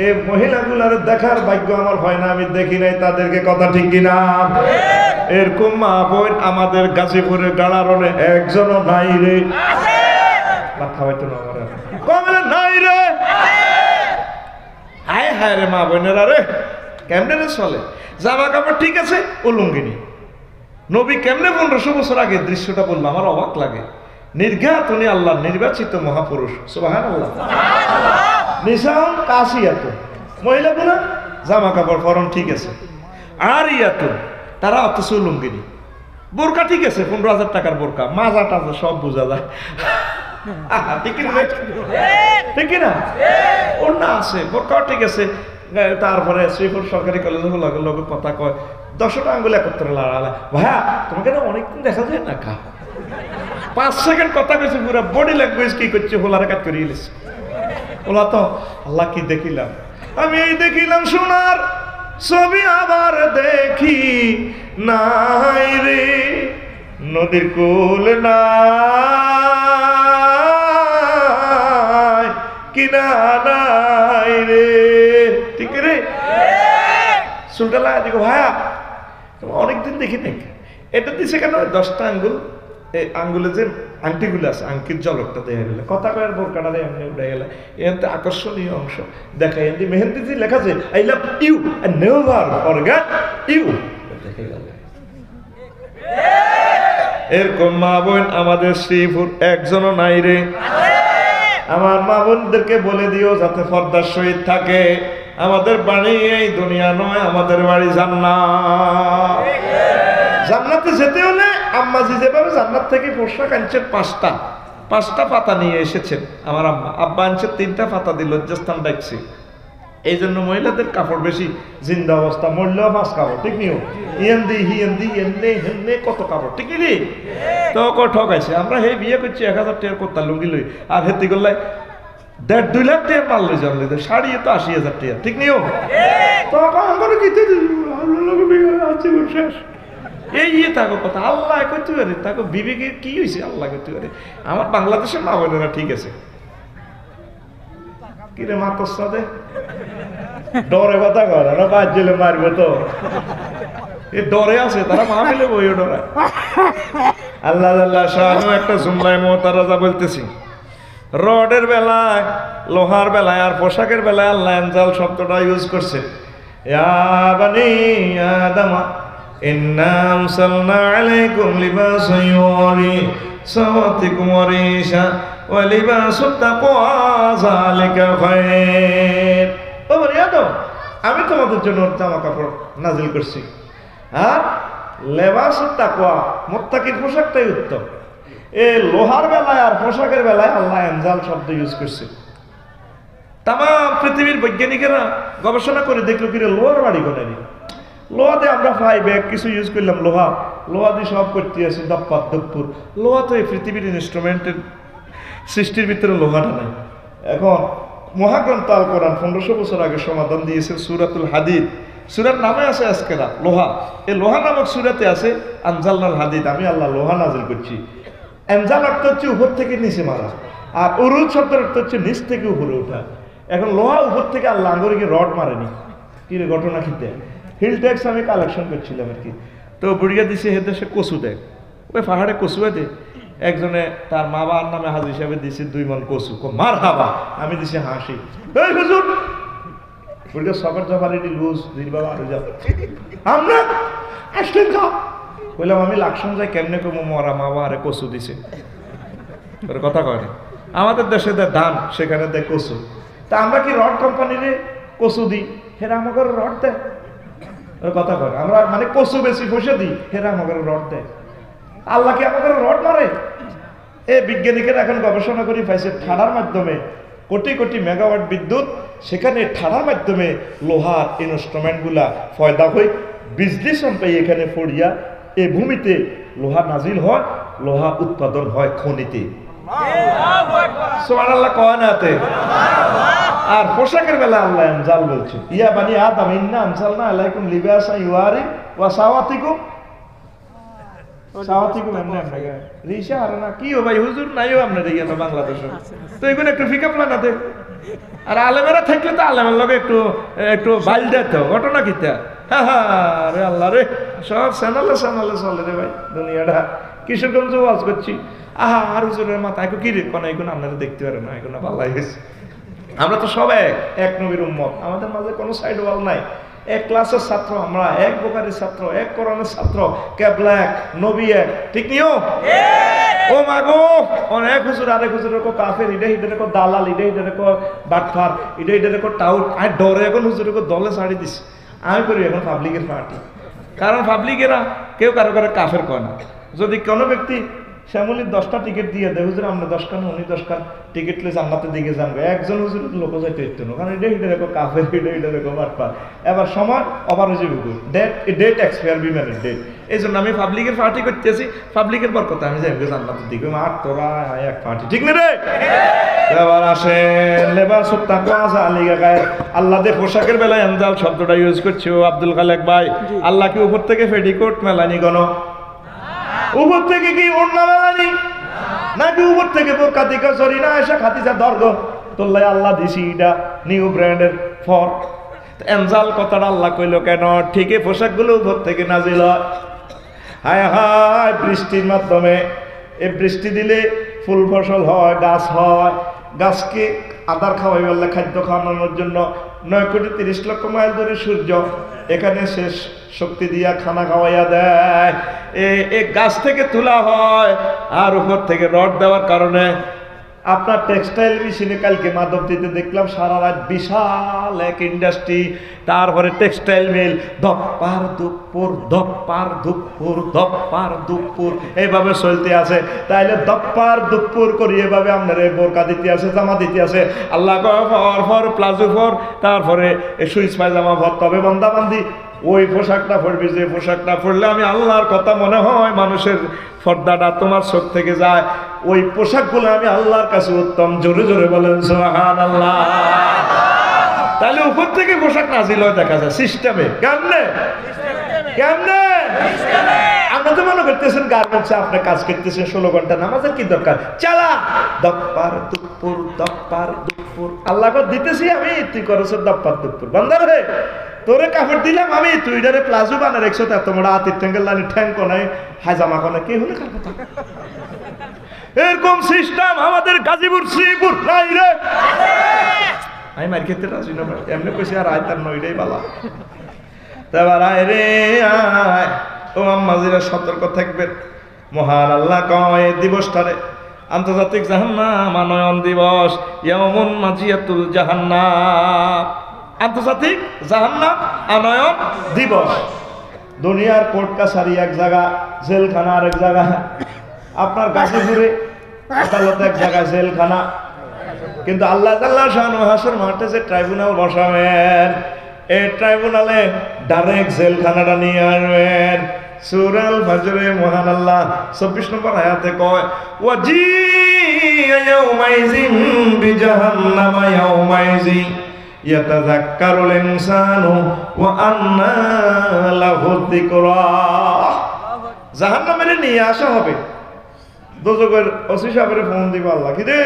এই মহিলাগুলার দেখার ভাগ্য আমার হয় না, আমি দেখি নাই তাদেরকে, কথা ঠিক কিনা? এরকম মা বোন আমাদের গাজীপুরের গাড়ারনে একজনও নাই রে, খাওয়াইতো না আমার কমলে নাই রে। হায় হায় রে মা বোনেরা রে, কেমনে রে চলে? জামা কাপড় ঠিক আছে, উলঙ্গিনী। নবী কেমনে 1500 বছর আগে দৃশ্যটা বললো, আমার অবাক লাগে। নির্ঘাত উনি আল্লাহ নির্বাচিত মহাপুরুষ, সুবহানাল্লাহ। নিসাউন কাসিয়াত, মহিলাগুলো জামা কাপড় পরন ঠিক আছে, আর ইয়াত তারা অথচ উলঙ্গিনী। বোরকা ঠিক আছে, 15,000 টাকার বোরকা, মাজা টাজা সব বোঝা যায়, ঠিক না? ওর না আছে, বোরকাও ঠিক আছে। তারপরে শ্রীপুর সরকারি কলেজে লগে কথা কয়, 10টা আঙ্গুল একত্রে লড়ালা, ভাইয়া তোমাকে না অনেকদিন দেখা যায় না, খা 5 সেকেন্ড কথা কইছে, পুরো বডি ল্যাঙ্গুয়েজ কি করছে হোলার কাট করে গেছে। ওলা তো আল্লাহ কি দেখিলাম, আমি এই দেখিলাম সোনার ছবি আবার দেখি নাই রে, নদীর কুল নাই কিনা নাই রে, ঠিক রে? সুলটালা দেখো ভাইয়া অনেকদিন দেখি নাই, এটা দিছে কেন? 10টা আঙ্গুল, এই আঙ্গুলে যে আংটিগুলো আছে, আংটির ঝলকটা দেখা গেলে, কথা কয়ার বোরকাটা এমনি উঠে গেলে, এতে আকর্ষণীয় অংশ দেখা, এমনি মেহেন্দিতে লেখা আছে I love you and never forget you, দেখে গেল। এরকম মা বোন আমাদের শ্রীপুর একজনও নাই রে। আমার মা বোনদেরকে বলে দিও যাতে পর্দার সহিত থাকে। আমাদের বাড়ি এই দুনিয়া নয়, আমাদের বাড়ি জান্নাত। জান্নাতে যেতে হলে আম্মাজি যেভাবে জান্নাত থেকে পোশাক আনছেন, 5টা পাতা নিয়ে এসেছেন আমার আম্মা, আব্বা আনছে 3টা পাতা দিয়ে লজ্জাস্থান ডাকছে। এই জন্য মহিলাদের কাপড় বেশি, জিন্দা অবস্থা মরলেও 5 কাপড়, ঠিক নিও, হিয়েন্দি এমনি হেমনে কত কাপড়, ঠিক নি? তো ঠকাইছে। আমরা হে বিয়ে করছি 1000 টাকার কোথা লুঙ্গি লই, আর হেতি করলাই 1.5-2 লাখ টাকা মাল লই জানলে, শাড়ি তো 80,000 টাকা, ঠিক নিও? তখন আমরা কি শেষ এই থাকো কথা, আল্লাহ করতে পারে, তাকে বিবেকের কি হয়েছে, আল্লাহ করতে পারে। আমার বাংলাদেশের মা বোনেরা ঠিক আছে, কিরে মাতর সাথে ডরে কথা করে না, বাদ জেলে মারবো তো, এ ডরে আছে, তারা মা মিলে বইও ডরায়। আল্লাহ আল্লাহ শাহ একটা জুমলায় মুতারাজা বলতেছি, রডের বেলায়, লোহার বেলায় আর পোশাকের বেলায় আল্লাহ আনজাল শব্দটা ইউজ করছে। ইয়া বানি আদম ইন্না আমসালনা আলাইকুম লিবাসান ইউরি সাওয়াতিকুম ওয়া রিশা ওয়া লিবাসুত তাকওয়া যালিকা খায়র। ও বলি আদম, আমি তোমাদের জন্য জামা কাপড় নাজিল করছি, আর লেবাসুত তাকওয়া, মুত্তাকির পোশাকটাই উত্তম। এই লোহার বেলায় আর পোশাকের বেলায় আল্লাহ আনজাল শব্দ ইউজ করছে। তাম পৃথিবীর বৈজ্ঞানিকেরা গবেষণা করে দেখলো কিরে লোহার বাড়ি কোনারি, লোহাতে আমরা পাই ব্যাগ কিছু ইউজ করলাম, লোহা দিয়ে সব করতে আছে, দপ্পাত দপ্পুর, লোহা তো এই পৃথিবীর ইনস্ট্রুমেন্টের সৃষ্টির ভিতরে লোহাটা নাই। এখন মহাগ্রন্থ আল কোরআন 1500 বছর আগে সমাধান দিয়েছে সূরাতুল হাদিদ, সূরার নামে আছে আজকেরা লোহা। এই লোহা নামক সূরাতে আছে আনজালনাল হাদিদ, আমি আল্লাহ লোহা নাজিল করছি। আনজাল অর্থ হচ্ছে উপর থেকে নিচে মারা, আর উরুজ শব্দের অর্থ হচ্ছে নিচ থেকে উপরে ওঠা। এখন লোহা উপর থেকে আল্লাহ আঙ্গুরিকে রড মারেনি, কি রে ঘটনা খিতে হিল ট্যাক্স আমি কালেকশন করছিলাম আর কি, তো বুড়িয়া দিছে হে দেশে কচু দেয়, ওই পাহাড়ে কচুয়ে দে। একজনে তার মা বাবার নামে হাজি হিসাবে দিছে 2 মণ কচু, মার হাবা, আমি দিছি হাসি, এই হুজুর বুড়িয়া সবার জবানি লুজ দিন বাবা আরো যাও, আমরা আসলেন যাও বললাম, আমি লাকসাম যাই কেমনে কমু, মরা মা বাবারে কচু দিছে, ওর কথা কয় না। আমাদের দেশে দেয় ধান, সেখানে দেয় কচু, তা আমরা কি রড কোম্পানিরে কচু দিই, হেরা আমাকে রড দেয়, ওর কথা কয়। আমরা মানে কচু বেশি বসে দিই, হেরা আমাকে রড দেয়। আল্লাহ কি আমাদের রড মারে? এই বিজ্ঞানীরা এখন গবেষণা করে পাইছে ঠাড়ার মাধ্যমে কোটি কোটি মেগাওয়াট বিদ্যুৎ, সেখানে ঠাড়ার মাধ্যমে লোহার ইনস্ট্রুমেন্টগুলা ফয়দা হয়ে বিজলি সম্পাই এখানে পড়িয়া এই ভূমিতে লোহা নাজিল হয়, লোহা উৎপাদন হয় খনিতে। সুবহানাল্লাহ কয় নাতে। আর পোশাকের বেলা আল্লাহ আনজাল বলছে, ইয়া বানি আদম ইন্না আনজালনা আলাইকুম লিবাসান ইউয়ারি ওয়া সাওয়াতিকুম। সাওয়াতিকু এমনি আমরা রিসা আর না কি ও ভাই হুজুর নাইও আপনাদের ইয়ে বাংলাদেশে তো এগুলো একটু ফিকা প্লানাতে আর আলেমেরা থাকলে তো আলেমের লগে একটু একটু বাইল দিত ঘটনা কিতা রে আল্লাহ রে সব চ্যানেলে চলে রে ভাই দুনিয়াটা কিশোরগঞ্জ ওয়াজ করছি আর হুজুরের মাথায় কি রে কোন এখন আপনারা দেখতে পারেন না এখন ভালো গেছে আমরা তো সব এক নবীর উম্মত আমাদের মাঝে কোনো সাইড ওয়াল নাই এক ক্লাসের ছাত্র আমরা এক বোখারির ছাত্র এক কোরআনের ছাত্র কেবলা এক নবী এক ঠিক নিও ও মাগো অনেক হুজুর আরেক হুজুরের কো কাফের ইডে কো দালাল ইডে কো বাটফার ইডে কো টাউট আর ডরে এখন হুজুরের কো দলে ছাড়ি দিস আমি করি এখন পাবলিকের পার্টি কারণ পাবলিকেরা কেউ কারো কারো কাফের কয় না যদি কোনো ব্যক্তি শ্যামলির 10টা টিকিট দিয়ে দেয় হুজুর আমরা 10 খান উনি 10 খান টিকিট লে জান্নাতের দিকে যাবো একজন হুজুর লোক যাইতে হইতো না কারণ এটা দেখো কাফের এটা দেখো বাটপার এবার সময় ওভার হয়ে যাবে ডেট এক্সপায়ার বি মানে ডেট এই জন্য আমি পাবলিকের পার্টি করতেছি পাবলিকের বরকতে আমি যাইবো জান্নাতের দিকে আর তোরা এক পার্টি ঠিক না রে এবার আসেন লেবাস তাকওয়া আলিগা গায় আল্লাহ দে পোশাকের বেলায় আনজাল শব্দটা ইউজ করছে ও আব্দুল খালেক ভাই আল্লাহ কি উপর থেকে পেটিকোট মেলানি গনো উপর থেকে কি ওড়না মেলানি নাকি উপর থেকে বোরকা দিকে সরি না এসে খাতিজা দর্গ তোল্লাই আল্লাহ দিছি এটা নিউ ব্র্যান্ডের ফর এনজাল কথাটা আল্লাহ কইল কেন ঠিকই পোশাকগুলো উপর থেকে নাজিল হয় হায় হায় বৃষ্টির মাধ্যমে এই বৃষ্টি দিলে ফুল ফসল হয় গাছ হয় গাছকে আদার খাওয়াই বললে খাদ্য খাওয়ানোর জন্য 9,30,00,000 মাইল ধরে সূর্য এখানে শেষ শক্তি দিয়া খানা খাওয়াইয়া দেয় এই গাছ থেকে তোলা হয় আর উপর থেকে রড দেওয়ার কারণে আপনার টেক্সটাইল মেশিনে কালকে মাধবদীতে দেখলাম সারা রাত বিশাল এক ইন্ডাস্ট্রি তারপরে টেক্সটাইল মিল দপ্পার দুপুর এইভাবে চলতে আছে তাইলে দপ্পার দুপুর করি এভাবে আপনার বোরকা দিতে আছে জামা দিতে আছে আল্লাহ ফর প্লাজো ফর তারপরে সুইচ পায়জামা ভর তবে বন্দাবান্দি ওই পোশাকটা পরবি যে পোশাকটা পরলে আমি আল্লাহর কথা মনে হয় মানুষের পর্দাটা তোমার চোখ থেকে যায় ওই পোশাকগুলো আমি আল্লাহর কাছে উত্তম জোরে জোরে বলেন সুবহানাল্লাহ তাহলে উপর থেকে পোশাক নাজিল হয় দেখা যায় সিস্টেমে কেমনে আমরা তো মনে করতেছেন গার্মেন্টসে আপনি কাজ করতেছেন 16 ঘন্টা নামাজের কি দরকার চালা দপ্পার দুপুর আল্লাহ দিতেছি আমি তুই করছ দপ্পার দুপুর বান্দার রে তোরে কাপড় দিলাম আমি তুই এটারে প্লাজো বানা রেখছো তা তোমরা আতির ঠ্যাঙ্গের লানি ঠ্যাং কোনায় হাজামা কোনায় কে হলে কাপড় এরকম সিস্টেম আমাদের গাজীপুর শ্রীপুর নাই রে আমি মার খেতে রাজি না এমনি কইছি আর আয় তার নইটাই বালা তারপর আয় রে আয় ও আম্মাজিরা সতর্ক থাকবেন মহান আল্লাহ কয় দিবসটারে আন্তর্জাতিক জাহান্নাম আনয়ন দিবস ইয়াউমুন মাজিয়াতুল জাহান্নাম আন্তর্জাতিক জাহান্নাম আনয়ন দিবস দুনিয়ার কোর্ট কাছারি এক জায়গা জেলখানা আরেক জায়গা আপনার গাজীপুরে আদালত এক জায়গায় জেলখানা কিন্তু আল্লাহ তাআলা শান হাসর মাঠে যে ট্রাইব্যুনাল বসাবেন এই ট্রাইব্যুনালে ডাইরেক্ট জেলখানাটা নিয়ে আসবেন সূরা আল ফাজরে মহান আল্লাহ 24 নম্বর আয়াতে কয় ওয়াজি ইয়াউমাইজিন বিজাহান্নামা ইয়াউমাইজিন ইয়াতাযাক্কারুল ইনসানু ওয়া আন্না লাহু যিকরা জাহান্নামে নিয়ে আসা হবে দোজখের ওসি সাহেবের ফোন দিব আল্লাহ কি রে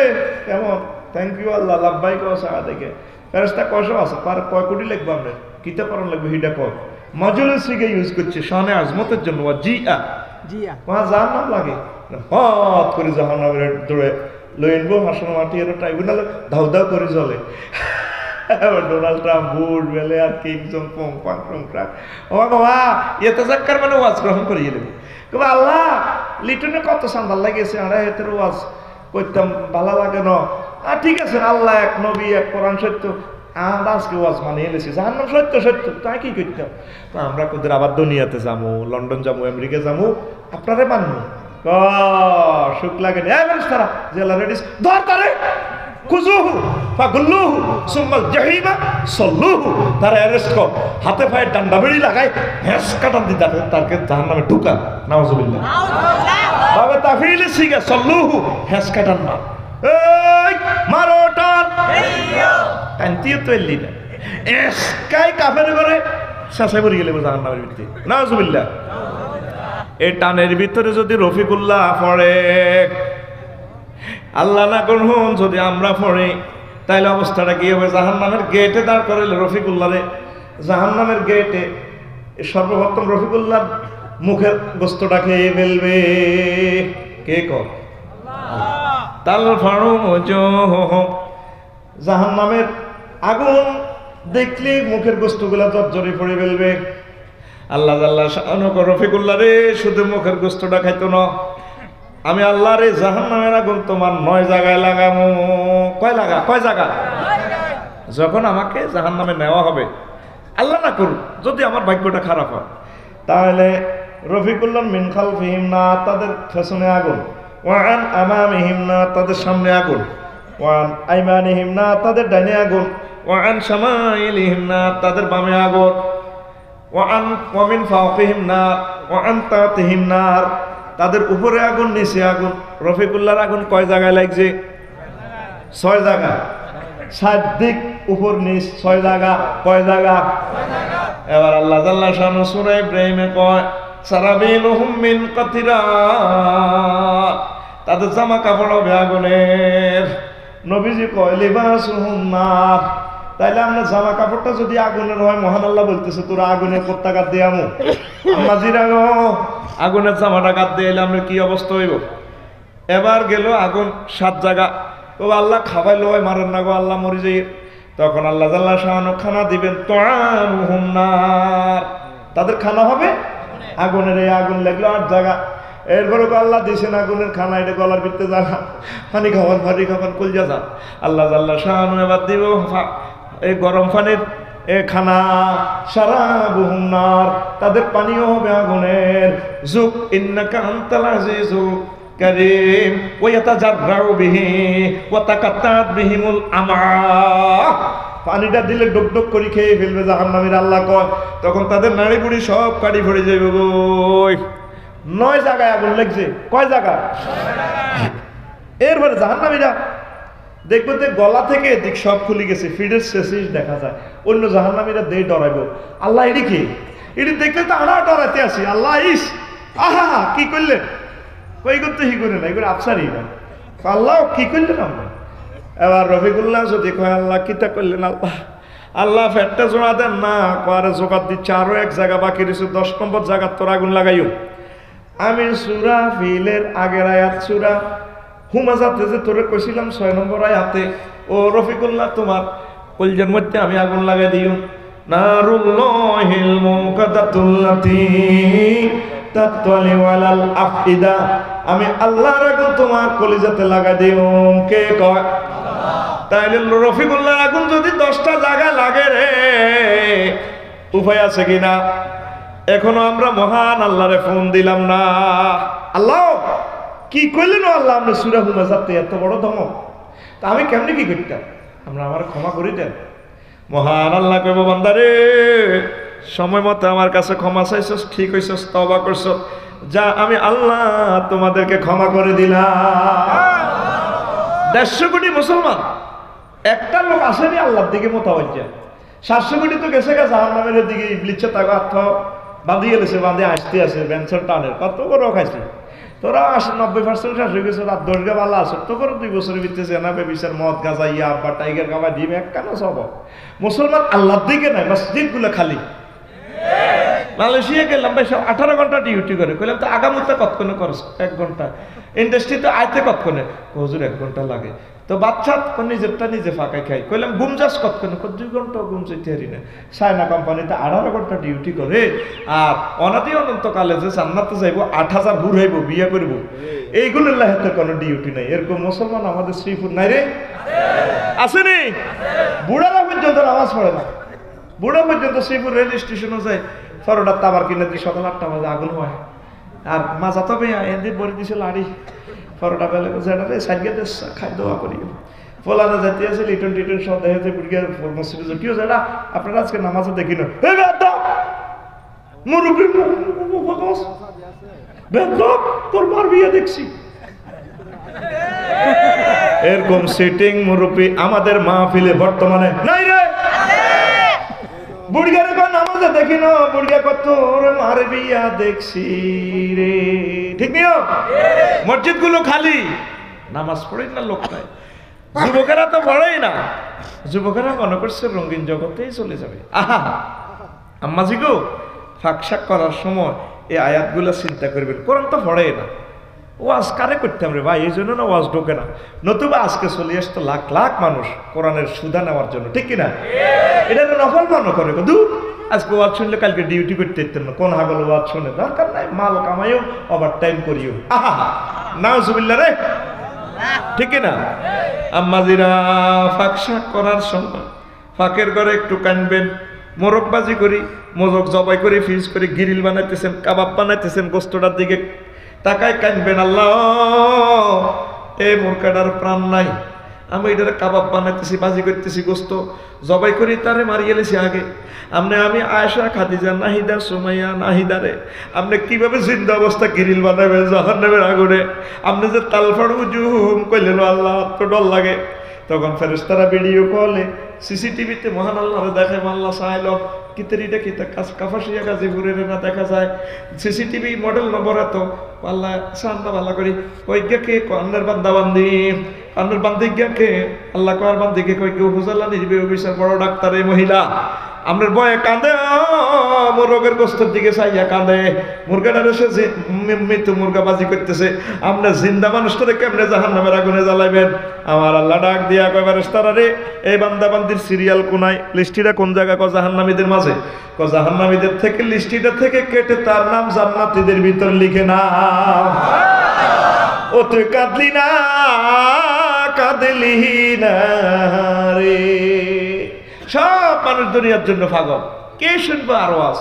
কেমন থ্যাংক ইউ আল্লাহ লাব্বাইক ওয়া সাআদাকে ফেরেশতা কয়শো আছে পার কয় কোটি লিখব আমরা কিতা পড়ন লাগবে হিডা কয় মাজুলের সিগে ইউজ করছে শানে আজমতের জন্য জিয়া ওয়া জাহান্নাম লাগে হট করে জাহান্নামের দৌড়ে লইনবো হাসন মাটি এর ট্রাইব্যুনালে ধাউ ধাউ করে চলে ডোনাল্ড ট্রাম্প বুট বেলে আর কিংজন পং পাং পং ট্রাক ও বাবা ইয়াতাযাক্কার মানে ওয়াজ গ্রহণ করিয়ে দেবে কবে আল্লাহ লিটনে কত সান্দাল লাগিয়েছে আমরা এতের ওয়াজ করতাম ভালো লাগে না আর ঠিক আছে আল্লাহ এক নবী এক কোরআন সত্য আজকে ওয়াজ মানিয়ে এনেছি জাহান্নাম সত্য তাই কি করতাম তো আমরা কোদের আবার দুনিয়াতে যাবো লন্ডন যাবো আমেরিকা যাবো আপনারে মানবো সুখ লাগে না তারা জেলা রেডিস ধর তারে খুজুহু ফাগুল্লুহু সুম্মাল জাহিমা সল্লুহু তারা অ্যারেস্ট কর হাতে পায়ে ডান্ডা বেড়ি লাগায় হেস কাটান দি তারকে জাহান্নামে ঢুকা নাউজুবিল্লাহ বাবা তাফিলে সিগা সল্লুহু হেস কাটান না এই মারো টান কান্তিও তো এলি না এসকাই কাফের করে শেষে পড়ে গেলে জাহান্নামের ভিতরে নাউজুবিল্লাহ এই টানের ভিতরে যদি রফিকুল্লাহ পড়ে, আল্লাহ না করুন যদি আমরা পড়ি, তাইলে অবস্থাটা কি হবে? জাহান্নামের গেটে দাঁড় করাইলে রফিকুল্লাহ রে, জাহান্নামের গেটে সর্বপ্রথম রফিকুল্লাহ মুখের গোস্তটা খেয়ে ফেলবে। কে কর? তাল ফাড়ু জাহান্নামের আগুন দেখলে মুখের গোস্তগুলা জর্জরে পড়ে ফেলবে। আল্লাহ আল্লাহ শানু রফিকুল্লাহ রে, শুধু মুখের গোস্তটা খাইতো না, আমি আল্লাহ রে জাহান্নামের আগুন তোমার 9 জায়গায় লাগামো। কয় জায়গা? যখন আমাকে জাহান্নামে নেওয়া হবে, আল্লাহ না করুন যদি আমার ভাগ্যটা খারাপ হয়, তাহলে রফিকুল্লাহ মিন খালফিহিম না, তাদের পেছনে আগুন, ওয়ান আমামিহিম না, তাদের সামনে আগুন, ওয়ান আইমানিহিম না, তাদের ডাইনে আগুন, ওয়ান শামাইলিহিম না, তাদের বামে আগুন, ওয়া মিন ফাওকিহিম না, ওয়ান তাহতিহিম নার, তাদের উপরে আগুন নিচে আগুন। রফিকুল্লাহর আগুন কয় জায়গায় লাগছে? 6 জায়গা। 7 দিক উপর নিচ 6 জায়গা। কয় জায়গা? এবার আল্লাহ জাল্লা শানু সূরা ইব্রাহিমে কয় সারাবিলুহুম মিন কাতিরা, তাদের জামা কাপড় হবে আগুনের। নবীজি কয় লিবাসুহুম নার। তাইলে আমরা জামা কাপড়টা যদি আগুনের হয়, মহান আল্লাহ বলতেছে তোরা আগুনের কোত্তা কাট দিয়ে আমু আমাজিরা গো, আগুনের জামাটা কাট দিয়ে এলে আমরা কি অবস্থা হইব? এবার গেল আগুন 7 জায়গা। ও আল্লাহ খাবাইলো হয়, মারেন না গো আল্লাহ, মরি যাই। তখন আল্লাহ জাল্লা শানু খানা দিবেন, তুআমুহুম নার, তাদের খানা হবে আগুনের। এই আগুন লাগলো 8 জায়গা। এরপরে আল্লাহ দিয়েছেন আগুনের খানা, এটা গলার ভিতরে জানা, পানি খাবার কলজা যা। আল্লাহ জাল্লা শানু এবার দিব এই গরম পানির খানা, শারাবুহুম নার, তাদের পানিও হবে আগুনের। যুক ইন্নাকা আনতাল আজিজুল কারীম ওয়া ইয়াতাজাররাউ বিহি ওয়া তাকাত্তাত বিহিমুল আমা। পানিটা দিলে ডুক ডুক করে খেয়ে ফেলবে জাহান্নামীর। আল্লাহ কয় তখন তাদের নাড়ি বুড়ি সব কাটি পড়ে যাবে গো। 9 জায়গায় আগুন লাগছে। কয় জায়গা? এরপরে জাহান্নামীরা দেখবো যে গলা থেকে দিক সব খুলে গেছে, ফিডের শেষে দেখা যায়। অন্য জাহান্নামীরা দেই ডরাইব, আল্লাহ এটি কি? এটি দেখলে তো আমরা ডরাতে আসি। আল্লাহ ইস আহা কি করলেন? কই করতে হি করে না, এগুলো আফসারই না। আল্লাহ কি করলেন আমরা? এবার রফিকুল্লাহ যদি কয় আল্লাহ কিতা করলেন, আল্লাহ ফেটটা জোড়া দেন না, কয়ারে জোগাড় দিচ্ছে আরো 1 জায়গা বাকি রয়েছে, 10 নম্বর জায়গা তোর আগুন লাগাইও। আমি সূরা ফিলের আগের আয়াত সূরা হুমাজাতে যে তোরে কইছিলাম 6 নম্বর আয়াতে, ও রফিকুল্লাহ তোমার কলজের মধ্যে আমি আগুন লাগাই দিও। নারুল্লাহিল মুকাদ্দাতুল্লাতী তাতলি ওয়ালাল আফইদা, আমি আল্লাহর আগুন তোমার কলিজাতে লাগাই দিও। কে কয়? তাইলে রফিকুল্লাহর আগুন যদি 10টা জায়গা লাগে রে, উপায় আছে কিনা? এখনো আমরা মহান আল্লাহরে ফোন দিলাম না। আল্লাহ কি কইলেন আল্লাহ, আমরা সূরা হুমাজাতে এত বড় ধমক, তা আমি কেমনে কি করতাম? আমরা আমার ক্ষমা করে দেন। মহান আল্লাহ কইব বান্দারে, সময় মতো আমার কাছে ক্ষমা চাইছস, ঠিক হইছস, তওবা করছস, যা আমি আল্লাহ তোমাদেরকে ক্ষমা করে দিলাম। 150 কোটি মুসলমান, একটা লোক আসেনি আল্লাহর দিকে মোতাবাজ্জা। 700 কোটি তো গেছে জাহান্নামের দিকে, ইবলিসে তাকে হাত বাঁধিয়ে গেছে, বাঁধে আসতে আছে বেঞ্চের টানের। কত বড় খাইছে তোরা? 90% শেষ হয়ে গেছে, রাত 10 ভালো আছে তো করে 2 বছরের ভিতরে জেনা বেবিচার মদ গাঁজা ইয়া বা টাইগার গাবা ডিম এক কানা সব। মুসলমান আল্লাহর দিকে নাই, মসজিদ গুলো খালি। মালয়েশিয়া গেলাম ভাই, 18 ঘন্টা ডিউটি করে। কইলাম তো আগামীতে কতক্ষণে করছ? 1 ঘন্টা। ইন্ডাস্ট্রিতে আইতে কতক্ষণে? হুজুর 1 ঘন্টা লাগে। তো বাচ্চা নিজেরটা নিজে ফাঁকাই খাই। কইলাম ঘুম যাস কতক্ষণে? 2 ঘন্টা ঘুম চাইতে হারি না। চায়না কোম্পানিতে 18 ঘন্টা ডিউটি করে, আর অনাদি অনন্তকালে যে জান্নাতে যাইব, 8000 হুর হইব, বিয়ে করব, এইগুলোর লাহেতে কোনো ডিউটি নাই। এরকম মুসলমান আমাদের শ্রীপুর নাই রে? আসেনি? বুড়ারা পর্যন্ত নামাজ পড়ে না। বুড়া পর্যন্ত শ্রীপুর রেল স্টেশনে যায়, ফরোডার তাবার কিনে দিয়ে সকাল 8টা বাজে আগুন হয়। আর মাজা তবে এদিন বলে দিছিল আড়ি ফরোটা বেলে যেটা সাইডে খাই দোয়া করি। ফলানা যাতে আছে লিটন টিটন সব দেখা যায় বুড়িয়া মসজিদে কেউ যেটা আপনারা আজকে নামাজে দেখি না, মুরব্বী তোর মার বিয়ে দেখছি। এরকম সিটিং মুরব্বী আমাদের মাহফিলে বর্তমানে নাই রে। বুড়িয়ারে নামাজে দেখি দেখি না বুড়িয়া কত মার বিয়া দেখছি রে, ঠিক নিও। মসজিদ গুলো খালি, নামাজ পড়ে না লোক নাই, যুবকেরা তো পড়েই না, যুবকেরা মনে করছে রঙিন জগতেই চলে যাবে। আহা আম্মাজি গো, ফাঁকশাক করার সময় এই আয়াতগুলো চিন্তা করবেন, কোরআন তো পড়ে না, ওয়াজ কারে করতাম রে ভাই, এই জন্য না ওয়াজ ঢোকে না, নতুবা আজকে চলে আসতো লাখ লাখ মানুষ কোরআনের সুধা নেওয়ার জন্য, ঠিক কিনা? এটা নফল মনে করে দূর, আজকে ওয়াজ শুনলে কালকে ডিউটি করতে দিতেন না, কোন হাগল ওয়াজ শুনে, দরকার নাই, মাল কামাইও ওভার টাইম করিও। আহা নাউজুবিল্লাহ রে, ঠিক কিনা? আম্মাজিরা ফাঁকশাক করার সময় ফাঁকের ঘরে একটু কানবেন, মোরগবাজি করি, মোরগ জবাই করে ফ্রিজ করে গ্রিল বানাইতেছেন, কাবাব বানাইতেছেন, গোস্তটার দিকে তাকায় কানবেন, আল্লাহ এই মুরগাটার প্রাণ নাই, আমি এটার কাবাব বানাইতেছি, বাজি করতেছি, গোস্ত জবাই করি, তারে মারিয়ে লেছি আগে, আমি আয়েশা, খাদিজা, নাহিদা, সুমাইয়া, নাহিদারে আপনি কিভাবে জিন্দা অবস্থা গ্রিল বানাবেন জাহান্নামের আগুনে, আপনি যে তালফাড় হুজুম কইলেন আল্লাহ তো ডর লাগে। তখন ফেরেশতারা ভিডিও কলে সিসিটিভিতে মহান আল্লাহরে দেখে, আল্লাহ চাইল কিতারিটা কিতা কাফাসিয়া গাজীপুরের না দেখা যায়, সিসিটিভি মডেল নম্বর এত, আল্লাহ সান্না ভালো করি, ওই কে কন্নের বান্দাবান্দি, কন্নের বান্দি কে আল্লাহ কয়ার বান্দিকে কই কেউ হুজাল্লা নির্বে অফিসার বড় ডাক্তার এই মহিলা, আপনার বয়ে কাঁদে, মোরগের গোস্তের দিকে চাইয়া কাঁদে, মুরগাটার এসেছে মৃত্যু মুরগা বাজি করতেছে, আপনার জিন্দা মানুষটারে কেমনে জাহান্নামের আগুনে জ্বালাইবেন? আমার আল্লাহ ডাক দিয়া কয় ফেরেশতারা রে, এই বান্দাবান্দির সিরিয়াল কোনায়, লিস্টিটা কোন জায়গায়? জাহান্নামীদের মাঝে। জাহান্নামীদের থেকে লিস্টিটা থেকে কেটে তার নাম জান্নাতীদের ভিতর লিখে না। ও তুই কাঁদলি না, কাঁদলি না রে। সব মানুষ দুনিয়ার জন্য পাগল, কে শুনবো আরো আস,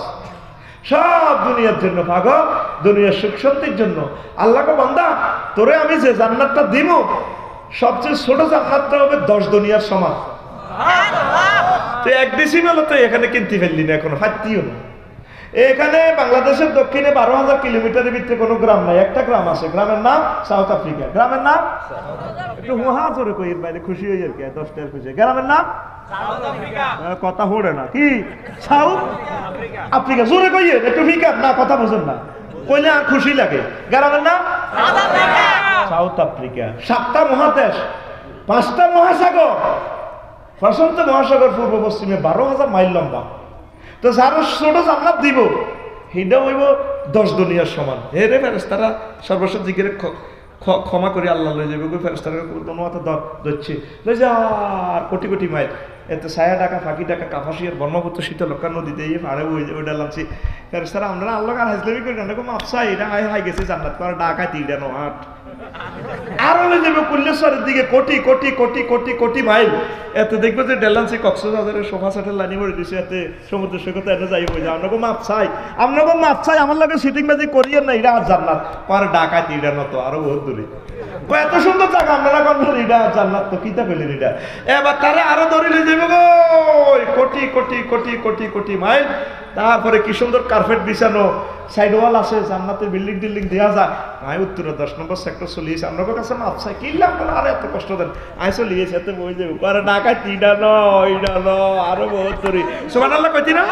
সব দুনিয়ার জন্য পাগল, দুনিয়ার সুখ শান্তির জন্য। আল্লাহকে বান্দা, তোরে আমি যে জান্নাতটা দিব, সবচেয়ে ছোট জান্নাতটা হবে 10 দুনিয়ার সমান। তুই 1 ডেসিমেল তো এখানে কিনতে ফেললি না, এখনো ফাটতিও না। এখানে বাংলাদেশের দক্ষিণে 12,000 কিলোমিটারের ভিতরে কোনো গ্রাম নাই, একটা গ্রাম আছে, গ্রামের নাম সাউথ আফ্রিকা। গ্রামের নাম একটু হুহা জোরে কই, এর বাইরে খুশি হয়ে আর কি 10টার খুশি। গ্রামের নাম কথা হড়ে না কি, সাউথ আফ্রিকা, জোরে কইয়ে একটু ফিকার না, কথা বুঝেন না, কইলে আর খুশি লাগে। গ্রামের নাম সাউথ আফ্রিকা। 7টা মহাদেশ, 5টা মহাসাগর, প্রশান্ত মহাসাগর পূর্ব পশ্চিমে 12,000 মাইল লম্বা। তো যারা ছোট জান্নাত দিব, সেইটা হইব 10 দুনিয়ার সমান। হে রে ফেরেশতারা সর্বশেষ জিগিরে ক্ষমা করে আল্লাহ লই যাবে, ফেরেশতারা কোনো মতো ধরছে লই যা, আর কোটি কোটি মাইল, এতে ছায়া ডাকা, ফাঁকি ডাকা, কাফাসিয়ার ব্রহ্মপুত্র শীতলক্ষা নদীতে এই পাড়ে ওইটা লাগছে। ফেরেশতারা আমরা আল্লাহ আর হাজলামি করি না, কোনো আফসা এটা হাই গেছে জান্নাত করা ডাকায় 3 8 আরো লই যাবে কুল্লেশ্বরের দিকে কোটি কোটি কোটি কোটি কোটি মাইল। এতে দেখবো যে ডেলান্সি কক্সবাজারের সোফা সেটের লাইনে করে দিছে, এতে সমুদ্র সৈকতে এনে যাই বই, আপনাকে মাপ চাই, আপনাকে মাপ চাই, আমার লাগে সিটিং বাজি করিয়েন না, এটা আর জান্নাত পরে ডাকায় 3 তো আরো বহুত দূরে। এত সুন্দর জায়গা আপনারা করলেন, এটা জান্নাত তো কিতা পেলেন এটা। এবার তারা আরো ধরে নিয়ে যাবে গো কোটি কোটি কোটি কোটি কোটি মাইল। তারপরে কি সুন্দর কার্পেট বিছানো, সাইড ওয়াল আছে, জান্নাতের বিল্ডিং টিল্ডিং দেওয়া যায়। আমি উত্তরে 10 নম্বর সেক্টর চলিয়েছি, আপনার কাছে মাপ চাই, কি লাগবে আর এত কষ্ট দেন, আমি চলিয়েছি এত বই যাবো পরে ডাকায় 3 আরো বহুত দূরে। সুবহানাল্লাহ কইতি না,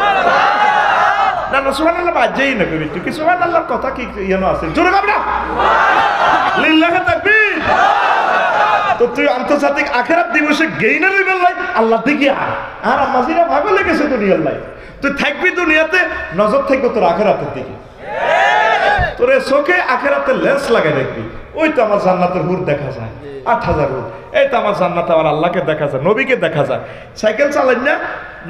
না না সুবহানাল্লাহ বাজেই না কবি, তুই কি সুবহানাল্লাহর কথা কি ইয়ানো আছে, জোরে গাবি না, লিল্লাহি তাকবীর। তো তুই আন্তর্জাতিক আখিরাত দিবসে গেইনার হইবেন লাই আল্লাহ দেখিয়া, আর আমাজিরা ভালো লেগেছে দুনিয়ার লাই। তুই থাকবি দুনিয়াতে, নজর থাকবে তোর আখিরাতের দিকে, তোর চোখে আখিরাতের লেন্স লাগাই দেখবি। ওই তো আমার জান্নাতের হুর দেখা যায়, 8,000 হুর। এই তো আমার জান্নাতে আমার আল্লাহকে দেখা যায়, নবীকে দেখা যায়। সাইকেল চালাই না,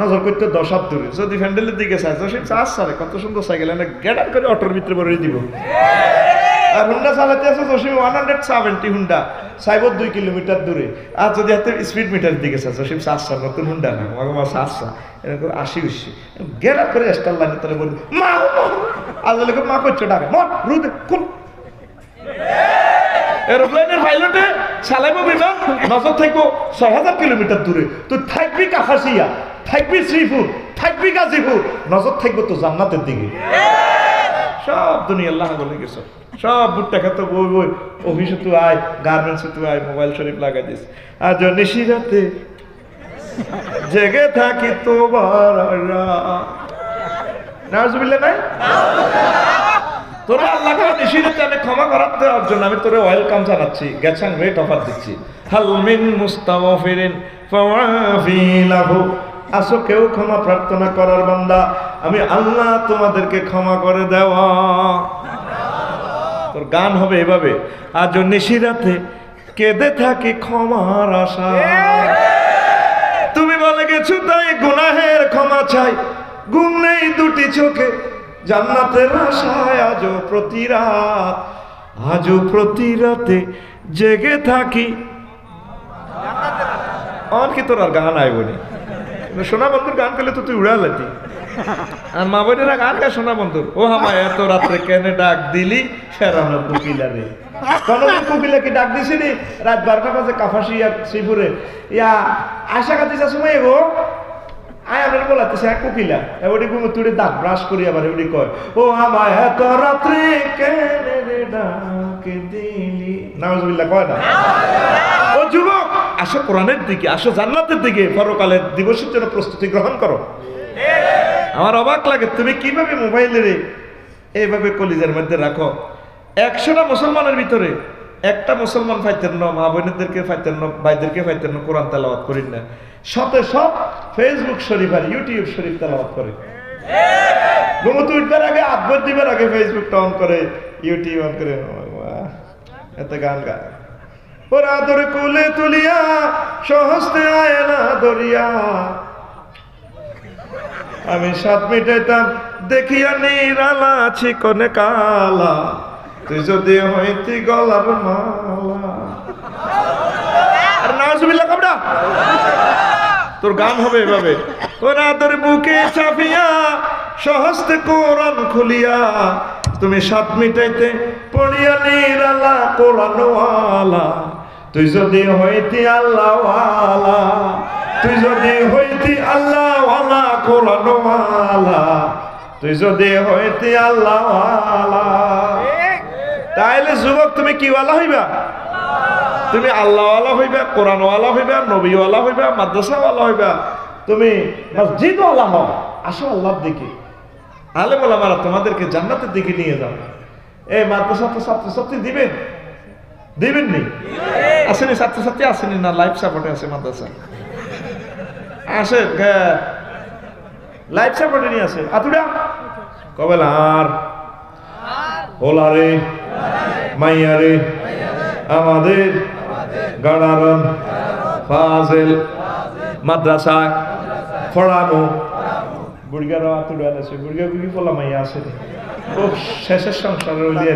নজর করতে 10 হাত দূরে, যদি ফ্যান্ডেলের দিকে চাই জসিম চাষ সারে কত সুন্দর সাইকেল এনে গেটার করে অটোর ভিতরে ভরে দিব। আর হুন্ডা চালাতে আছে জসিম 170 হুন্ডা, সাইব 2 কিলোমিটার দূরে। আর যদি হাতে স্পিড মিটারের দিকে চাই জসিম চাষা, নতুন হুন্ডা না, আমার চাষা এরকম 80 গেটার করে স্টার লাইনে তাহলে বলবি মা, আজ মা করছো ডাকে মন রুদে খুল। এরোপ্লেনের পাইলটে চালাইব বিমান, নজর থাকবো 6,000 কিলোমিটার দূরে। তুই থাকবি কাফাসিয়া, থাকবি শ্রীপুর, থাকবি গাজীপুর, নজর থাকবো তো জান্নাতের দিকে। সব দুনিয়া আল্লাহ বলে গেছ, সব বুটটা খেতে বই বই, অফিসে তুই আয়, গার্মেন্টসে তুই আয়, মোবাইল শরীফ লাগাই দিস। আর নিশি রাতে জেগে থাকি তোমার নাউজুবিল্লাহ নাই? তোরা আল্লাহকে নিশিরাতে আমি ক্ষমা করার দেওয়ার জন্য আমি তোরে ওয়েলকাম জানাচ্ছি, গেছাং রেট অফার দিচ্ছি। হাল মিন মুস্তাগফিরিন ফাওয়াফি লাহু, আসো কেউ ক্ষমা প্রার্থনা করার বান্দা, আমি আল্লাহ তোমাদেরকে ক্ষমা করে দেওয়া। তোর গান হবে এভাবে, আজ নিশিরাতে কেঁদে থাকি ক্ষমার আশা। তুমি বলে গেছো তাই গুনাহের ক্ষমা চাই, ঘুম নেই দুটি চোখে জান্নাতের আশায় আজও প্রতি রাত, আজও প্রতি রাতে জেগে থাকি। আর কি তোর আর গান আইব নি? সোনা বন্ধুর গান করলে তো তুই উড়ালেতি, আর মা বোনেরা গান গায় সোনা বন্ধুর। ও হামায় এত রাত্রে কেনে ডাক দিলি সেরানো কুকিলা রে। কোনদিন কুকিলা কি ডাক দিছিনি রাত 12টা বাজে কাফাসি আর শ্রীপুরে ইয়া আশা কাটিসা সময় গো আয় আমার বলাতেছে এক কুকিলা ওটি ঘুমে তুড়ে দাঁত ব্রাশ করি আবার ওটি কয় ও আমায় এত রাত্রে কেনে রে ডাক দিলি। নাউজুবিল্লাহ কয় না? ও যুবক, আসো কোরআনের দিকে, আসো জান্নাতের দিকে, পরকালের দিবসের জন্য প্রস্তুতি গ্রহণ করো। আমার অবাক লাগে তুমি কিভাবে মোবাইলের এইভাবে কলিজার মধ্যে রাখো। 100টা মুসলমানের ভিতরে একটা মুসলমান ফাইতেন না, মা বোনেদেরকে ফাইতেন না, ভাইদেরকে ফাইতেন না, কোরআন তেলাওয়াত করেন না। শতে সব ফেসবুক শরীফ আর ইউটিউব শরীফ তেলাওয়াত করে। ঘুমোতে উঠবার আগে আব্বর দিবার আগে ফেসবুকটা অন করে, ইউটিউব অন করে, এত গান গায়। ওরা আদর কুলে তুলিয়া সহস্তে আয় না দরিয়া, আমি সাত মিটাইতাম দেখিয়া নিরালা চিকনে কালা, তুই যদি হইতি গলার মালা। আর নাউজুবিল্লাহ কবরা, তোর গান হবে এভাবে। ওরা তোর বুকে চাপিয়া সহস্তে কোরআন খুলিয়া, তুমি সাত মিটাইতে পড়িয়া নিরালা কোরআনওয়ালা, তুই যদি হইতি আল্লাহওয়ালা, তুই যদি হইতি আল্লাহওয়ালা কোরআনওয়ালা, তুই যদি হইতি আল্লাহওয়ালা। তাইলে যুবক তুমি কি ওয়ালা হইবা? তুমি আল্লাহওয়ালা হইবা, কোরআনওয়ালা হইবা, নবীওয়ালা হইবা, মাদ্রাসাওয়ালা হইবা, তুমি মসজিদওয়ালা হও। আসো আল্লাহর দিকে। আলেম ওলামারা তোমাদেরকে জান্নাতের দিকে নিয়ে যাবে। এই মাদ্রাসা তো ছাত্রছাত্রী দিবেন, দিবেন নি? আসেনি ছাত্রছাত্রী, আসেনি না? লাইফ সাপোর্টে আছে মাদ্রাসা, আসে লাইফ সাপোর্টে নিয়ে আসে। আতুরা কবেল আর ওলারে মাইয়ারে আমাদের গাড়ারন ফাজেল মাদ্রাসায় পড়ানো বুড়িগারও আতুরা আছে। বুড়িগা বুড়ি ফলা মাইয়া আছে ও শেষের সংসার হইলে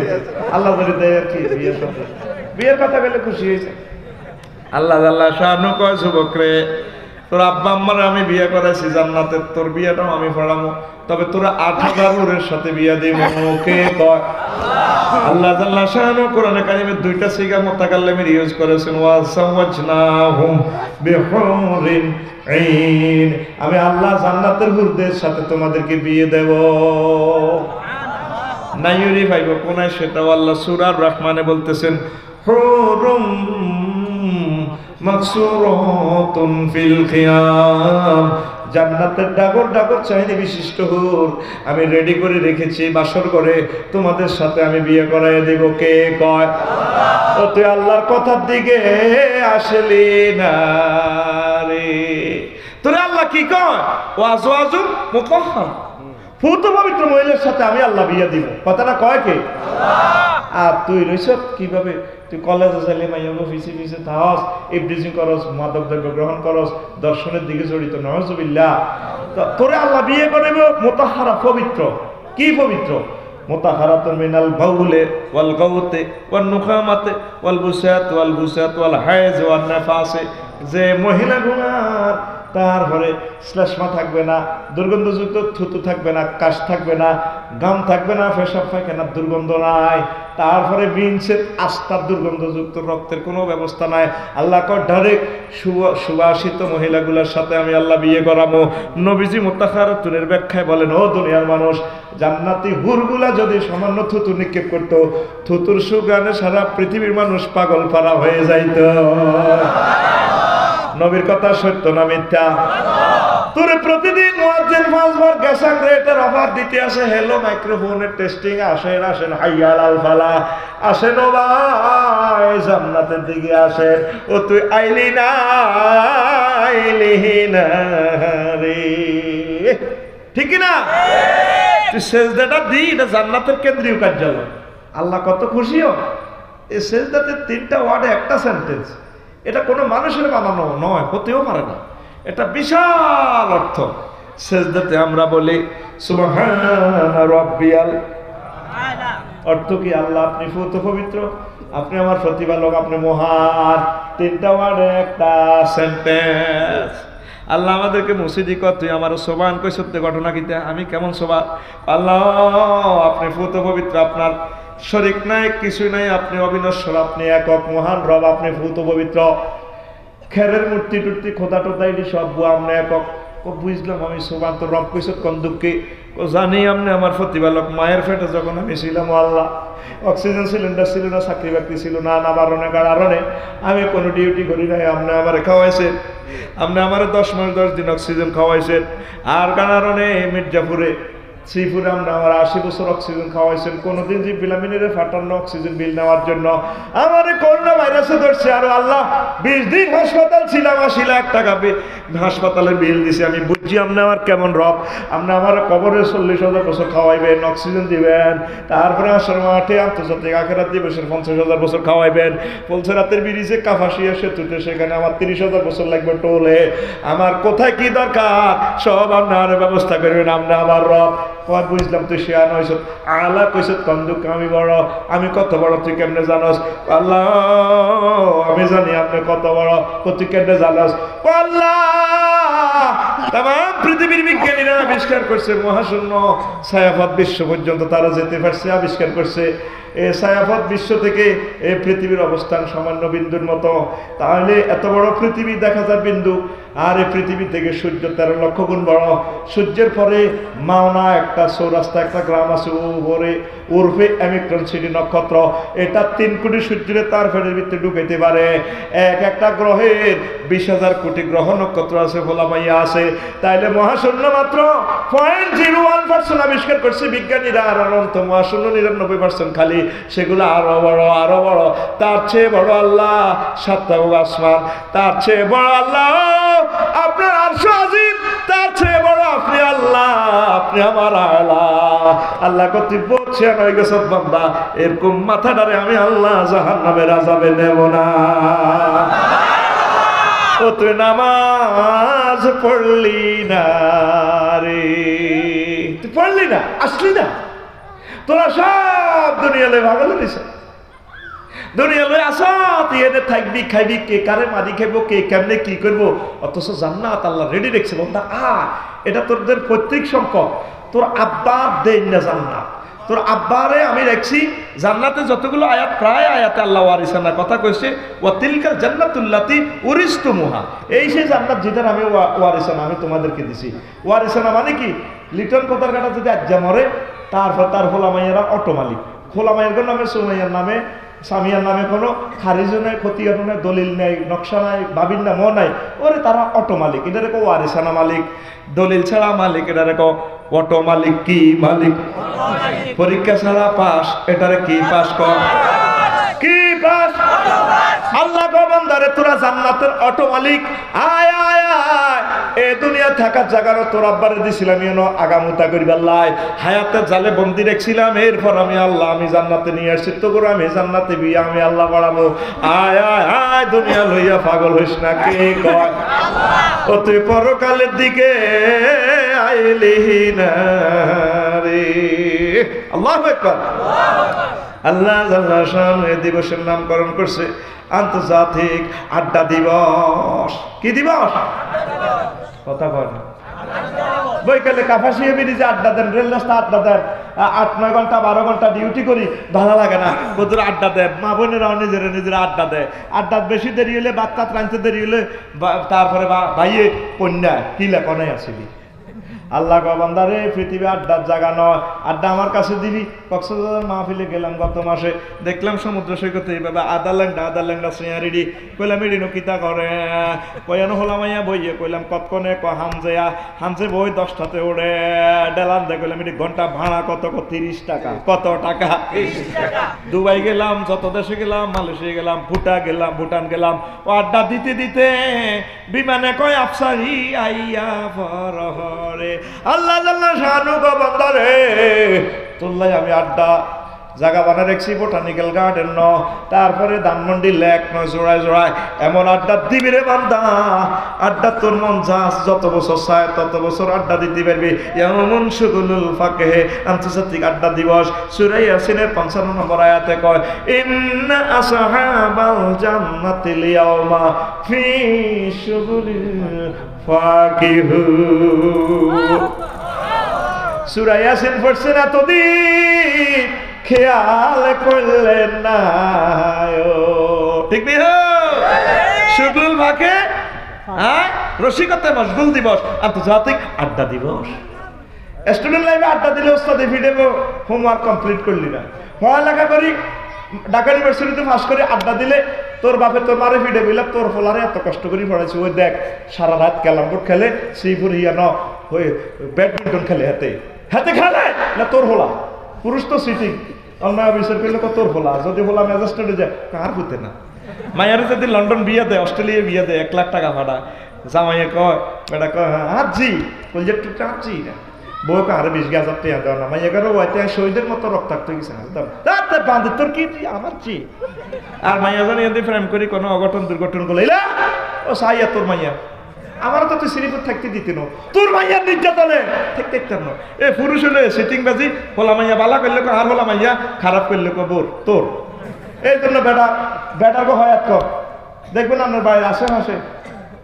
আল্লাহ ধরে দেয় আর কি। বিয়ের কথা বলে খুশি হয়েছে। আল্লাহ আল্লাহ শাহানু কয় যুবক রে, তোর আব্বা আম্মার আমি বিয়ে করাইছি জান্নাতের, তোর বিয়েটাও আমি পড়াবো, তবে তোরা 8000 হুরের সাথে বিয়ে দিব। কে কয়? আল্লাহ আল্লাহ শাহানু কোরআনে কারিমে 2টা সিগা মুতাকাল্লিমের ইউজ করেছেন, ওয়া সাওয়াজনাহুম বিহুরিন আইন, আমি আল্লাহ জান্নাতের হুরদের সাথে তোমাদেরকে বিয়ে দেব। নাইরি ভাইব কোনায় সেটাও আল্লাহ সূরা রহমানে বলতেছেন, হুরুম মাকসুরাতুন ফিল খিয়াম, জান্নাতের ডাগর ডাগর চাইনি বিশিষ্ট হুর আমি রেডি করে রেখেছি বাসর করে, তোমাদের সাথে আমি বিয়ে করাইয়া দেব। কে কয়? ও তুই আল্লাহর কথার দিকে আসলি না রে। তোরে আল্লাহ কি কয়? ওয়াজওয়াজুম মুতাহহার, পূত পবিত্র মহিলার সাথে আমি আল্লাহ বিয়ে দিব। কথাটা কয় কে? আর তুই রইছ কিভাবে? তুই কলেজে যাইলে মাইয়া ফিসি ফিসে থাকস, ইবলিজিং করস, মাদক দ্রব্য গ্রহণ করস, দর্শনের দিকে জড়িত। নাউজুবিল্লাহ। তোরে আল্লাহ বিয়ে করব মুতাহহারা, পবিত্র। কি পবিত্র? মুতাহহারাতুন মিনাল বাউলে ওয়াল গাউতে ওয়ান নুখামাতে ওয়াল বুসাত ওয়াল হায়জ ওয়ান নাফাসে, যে মহিলা গুনার তারপরে শ্লেষ্মা থাকবে না, দুর্গন্ধযুক্ত থুতু থাকবে না, কাশ থাকবে না, গাম থাকবে না, পেশাব পায়খানার দুর্গন্ধ নাই, তারপরে বিনসের আস্তার দুর্গন্ধযুক্ত রক্তের কোনো ব্যবস্থা নাই। আল্লাহ কয় ডাইরেক্ট সুবাসিত মহিলাগুলোর সাথে আমি আল্লাহ বিয়ে করাবো। নবীজি মুতাহহারাতুনের ব্যাখ্যায় বলেন, ও দুনিয়ার মানুষ, জান্নাতি হুরগুলা যদি সামান্য থুতু নিক্ষেপ করতো, থুতুর সুগানে সারা পৃথিবীর মানুষ পাগল পারা হয়ে যাইত। নবীর কথা সত্য না মিথ্যা? তোরে প্রতিদিন মুয়াজ্জিন 5 বার গ্যাস গ্রেটার অফার দিতে আসে, হ্যালো মাইক্রোফোনের টেস্টিং আসেন আসেন, হাইয়া আলাল ফালা, আসেন ও ভাই জান্নাতের দিকে আসেন। ও তুই আইলি না রে, ঠিক না? তুই সেজদাটা দি, এটা জান্নাতের কেন্দ্রীয় কার্যালয়। আল্লাহ কত খুশিও। এই সেজদাতে 3টা ওয়ার্ডে একটা সেন্টেন্স, এটা কোনো মানুষের বানানো নয়, হতেও পারে না। এটা বিশাল অর্থ। সেজদাতে আমরা বলি সুবহানা রাব্বিয়াল, অর্থ কি? আল্লাহ আপনি ফুত পবিত্র, আপনি আমার প্রতিপালক, আপনি মহান। 3টা ওয়ার্ডে একটা সেন্টেন্স। আল্লাহ আমাদেরকে মসজিদি কর, তুই আমার সোবান কই সত্য ঘটনা কিতা, আমি কেমন সোবান? আল্লাহ আপনি ফুত পবিত্র, আপনার শরীক নাই, কিছু নাই, আপনি অবিনশ্বর, আপনি একক মহান রব, আপনি ফুত পবিত্র। খেরের মূর্তি টুর্তি খোদা টোদা এটি সব আপনি একক। বুঝলাম আমি সোবান, তো রব কইসত কোন দুঃখে? জানি আপনি আমার প্রতিপালক। মায়ের পেটে যখন আমি ছিলাম আল্লাহ, অক্সিজেন সিলিন্ডার ছিল না, চাকরি বাকরি ছিল না, না বারণে কারণে আমি কোনো ডিউটি করি নাই। আপনি আমার খাওয়াইছেন, আপনি আমার 10 মাস 10 দিন অক্সিজেন খাওয়াইছেন। আর কারণে মির্জাপুরে শ্রীপুরে আমরা আমার 80 বছর অক্সিজেন খাওয়াইছেন। কোনোদিন যে বিলামিনের ফাটানো অক্সিজেন বিল নেওয়ার জন্য আমার করোনা ভাইরাসে ধরছে। আর আল্লাহ 20 দিন হাসপাতাল ছিলাম, 80 লাখ টাকা হাসপাতালের বিল দিছে। আমি বুঝছি আপনি আমার কেমন রব। আপনি আমার কবরে 40,000 বছর খাওয়াইবেন, অক্সিজেন দিবেন, তারপরে আসর মাঠে আন্তর্জাতিক আখেরাত দিবসের 50,000 বছর খাওয়াইবেন। পলসেরাতের ব্রিজে কাফাসিয়া সেতুতে সেখানে আমার 30,000 বছর লাগবে টোলে। আমার কোথায় কি দরকার সব আপনার ব্যবস্থা করবেন, আপনি আমার রব। কয় বুঝলাম তুই শেয়ার হয়েছ। আল্লাহ কইসত কন্দুক আমি বড়, আমি কত বড় তুই কেমনে জানস? আল্লাহ আমি জানি আপনি কত বড়, তুই কেমনে জানস? আল্লাহ তাম পৃথিবীর বিজ্ঞানীরা আবিষ্কার করছে মহাশূন্য ছায়াপথ বিশ্ব পর্যন্ত তারা যেতে পারছে, আবিষ্কার করছে। এই ছায়াপথ বিশ্ব থেকে এই পৃথিবীর অবস্থান সামান্য বিন্দুর মতো। তাহলে এত বড় পৃথিবী দেখা যায় বিন্দু, আর এই পৃথিবী থেকে সূর্য 13 লক্ষ গুণ বড়। সূর্যের পরে মাওনা একটা চৌরাস্তা একটা গ্রাম আছে, উপরে উর্ফে অ্যামিক্টন সিটি নক্ষত্র। এটা 3 কোটি সূর্যের তার ফেরের ভিতরে ঢুকাইতে পারে। একটা গ্রহের 20,000 কোটি গ্রহ নক্ষত্র আছে, ফোলামাইয়া আছে। তাইলে মহাশূন্য মাত্র 0.01% আবিষ্কার করছে বিজ্ঞানীরা। আর অনন্ত মহাশূন্য 99% খালি, সেগুলো আরো বড় আরো বড়। তার চেয়ে বড় আল্লাহ 7টা আসমান, তার চেয়ে বড় আল্লাহ আপনার আরশ আজিম, তার চেয়ে বড় আপনি আল্লাহ, আপনি আমার আল্লাহ। আল্লাহ কর্তৃক বলছেন হয়ে গেছে বান্দা, এরকম মাথাটারে আমি আল্লাহ জাহান্নামের আযাবে নেব না। ও তুই নামাজ পড়লি না রে, তুই পড়লি না, আসলি না, তোরা সব দুনিয়া লয়ে ভাগল দিছ। দুনিয়া লয়ে আসা তুই এদের থাকবি, খাইবি, কে কারে মারি খাইব, কে কেমনে কি করবো। অথচ জান্নাত আল্লাহ রেডি রেখেছে। বন্ধা এটা তোদের পৈতৃক সম্পদ, তোর আব্বার দেন না জান্নাত। তোর আব্বারে আমি দেখছি জান্নাতে যতগুলো আয়াত, প্রায় আয়াতে আল্লাহ ওয়ারিসানা কথা কইছে, ওয়া তিলকাল জান্নাতুল্লাতি উরিসতুমুহা। এই সেই জান্নাত যেটা আমি ওয়ারিসানা আমি তোমাদেরকে দিছি। ওয়ারিসানা মানে কি? লিটন কোতার কাটা যদি আজ্জা মরে, তারপর তার ফোলামাইয়ারা অটো মালিক। ফোলামাইয়ের নামে সুমাইয়ার নামে স্বামীর নামে কোনো খারিজও নাই, ক্ষতিগত নাই, দলিল নাই, নকশা নাই, বাবির নামও নাই, ওরে তারা অটো মালিক। এটা রেখো ওয়ারিসানা মালিক, দলিল ছাড়া মালিক। এটা রেখো অটো মালিক। কি মালিক? পরীক্ষা ছাড়া পাস। এটারে কি পাস কর? কি পাস? আল্লাহ গো বান্দারে তোরা জান্নাতের অটো মালিক। আয় আয় আয়, এ দুনিয়া থাকার জায়গারও তোর আব্বারে দিছিলাম এনো আগামুতা করিবার লাই, হায়াতের জালে বন্দি রেখছিলাম। এরপর আমি আল্লাহ আমি জান্নাতে নিয়ে আসছি, তো করে আমি জান্নাতে বিয়ে আমি আল্লাহ বাড়াবো। আয় আয় আয়, দুনিয়া লইয়া পাগল হইস না। কে কয়? ও তুই পরকালের দিকে আইলি না রে। আল্লাহু আকবার। আল্লাহ এই দিবসের নামকরণ করছে আন্তর্জাতিক আড্ডা দিবস। কি দিবস? কথা কয় না। বৈকালে কাফাসিয়া ব্রিজে আড্ডা দেন, রেল রাস্তা আড্ডা দেন, 8-9 ঘন্টা 12 ঘন্টা ডিউটি করি, ভালো লাগে না। বন্ধুর আড্ডা দেয়, মা বোনেরাও নিজেরা আড্ডা দেয়। আড্ডা বেশি দেরি হলে, বাচ্চা রাঁধতে দেরি হলে, তারপরে ভাইয়ে কন্যা কি লেখনায় আসিলি, আল্লাহ গো বান্দারে পৃথিবী আড্ডার জায়গা নয়, আড্ডা আমার কাছে দিবি। কক্সবাজার মাহফিলে গেলাম গত মাসে, দেখলাম সমুদ্র সৈকতে এইভাবে আদা ল্যাংটা সিয়ারিডি। কইলাম এডি নকিতা করে কয়ানো হলামাইয়া বইয়ে কইলাম কতক্ষণে ক হামজে বই 10টাতে ওড়ে ডেলান দে। কইলাম এটি ঘন্টা ভাড়া কত? 30 টাকা। কত টাকা? 30 টাকা। দুবাই গেলাম, যত দেশে গেলাম, মালয়েশিয়া গেলাম, ভুটান গেলাম, ও আড্ডা দিতে দিতে বিমানে কয় আফসারি আইয়া ফরহরে। আল্লাহ আল্লাহ শানু গো বান্দারে তোল্লাই আমি আড্ডা জায়গা বানা রেখছি বোটানিক্যাল গার্ডেন ন, তারপরে ধানমন্ডি লেক ন, জোড়ায় এমন আড্ডা দিবি রে বান্দা, আড্ডা তোর মন যাস যত বছর চায় তত বছর আড্ডা দিতে পারবি। এমন সুগুলুল ফাকে আন্তর্জাতিক আড্ডা দিবস সূরা ইয়াসিনের 55 নম্বর আয়াতে কয় ইন্না আসহাবাল জান্নাতিল ইয়াউমা ফি শুগুলিল ফাকিহু। সূরা ইয়াসিন পড়ছেন এতদিন খেয়াল করলেন না, ঠিক নেই? শুগুল ভাগে রসিকতা মশগুল দিবস, আন্তর্জাতিক আড্ডা দিবস। স্টুডেন্ট লাইফে আড্ডা দিলে ওস্তাদে ফিডে হোমওয়ার্ক কমপ্লিট করলি না, পড়ালেখা করি ঢাকা ইউনিভার্সিটিতে পাস করে আড্ডা দিলে তোর বাপে তোর মারে ফিডে বললাম তোর ফলারে এত কষ্ট করে পড়াইছি, ওই দেখ সারা রাত ক্যালাম বোর্ড খেলে, শ্রীপুর ইয়া ন ওই ব্যাডমিন্টন খেলে হাতে খেলে না তোর হলা। পুরুষ তো সিটিং অন্যায় বিচার করলে তোর হলা, যদি হলা ম্যাজিস্ট্রেটে যায় কার হইতে না। মায়ের যদি লন্ডন বিয়ে দেয়, অস্ট্রেলিয়া বিয়ে দেয়, 1 লাখ টাকা ভাড়া, জামাইয়ে কয় বেটা কয় হ্যাঁ আরজি বলছে একটু টাঁচি না, বউ আরো 20,000 টাকা দেওয়া না, মাইয়া কারো ওইতে শহীদের মতো রক্তাক্ত গেছে বাঁধে তোর কি আমার চি। আর মাইয়া জানি এদের প্রেম করি কোনো অঘটন দুর্ঘটন করলে ও সাইয়া তোর মাইয়া আমার তো তুই শ্রীপুর থাকতে দিতি না, তোর মাইয়ার নির্যাতনে থাকতে দিতাম না। এ পুরুষ হলে সিটিং বাজি হোলা মাইয়া বালা করলে আর হোলা মাইয়া খারাপ করলে বোর তোর। এই জন্য বেটার গো হয়াত কর দেখবেন আপনার বাইরে আশেপাশে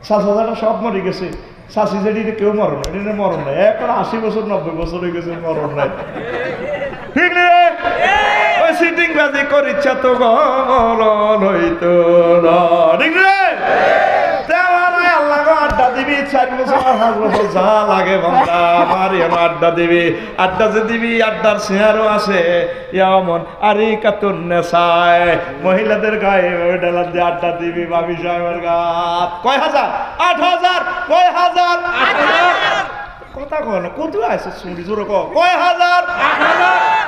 শাশাটা সব মরে গেছে, শাশি যেটি কেউ মরণ নাই, এটা মরণ নাই, এখন 80 বছর 90 বছর হয়ে গেছে মরণ নাই, ঠিক রে? ওই সিটিং বাজি কর ইচ্ছা তো মরণ হইতো না, ঠিক রে? আড্ডা দিবি 4 বছর 5 বছর যা লাগে বান্দা আমার আড্ডা দিবি, আড্ডা যে দিবি আড্ডার শেয়ারও আছে এমন আরে কাতুন নেশায় মহিলাদের গায়ে ডালার দিয়ে আড্ডা দিবি, ভাবি সাহেবের গাত কয় হাজার 8,000 কয় হাজার 8,000 কথা কয় না কত আছে শুনি জোরে কয় হাজার 8,000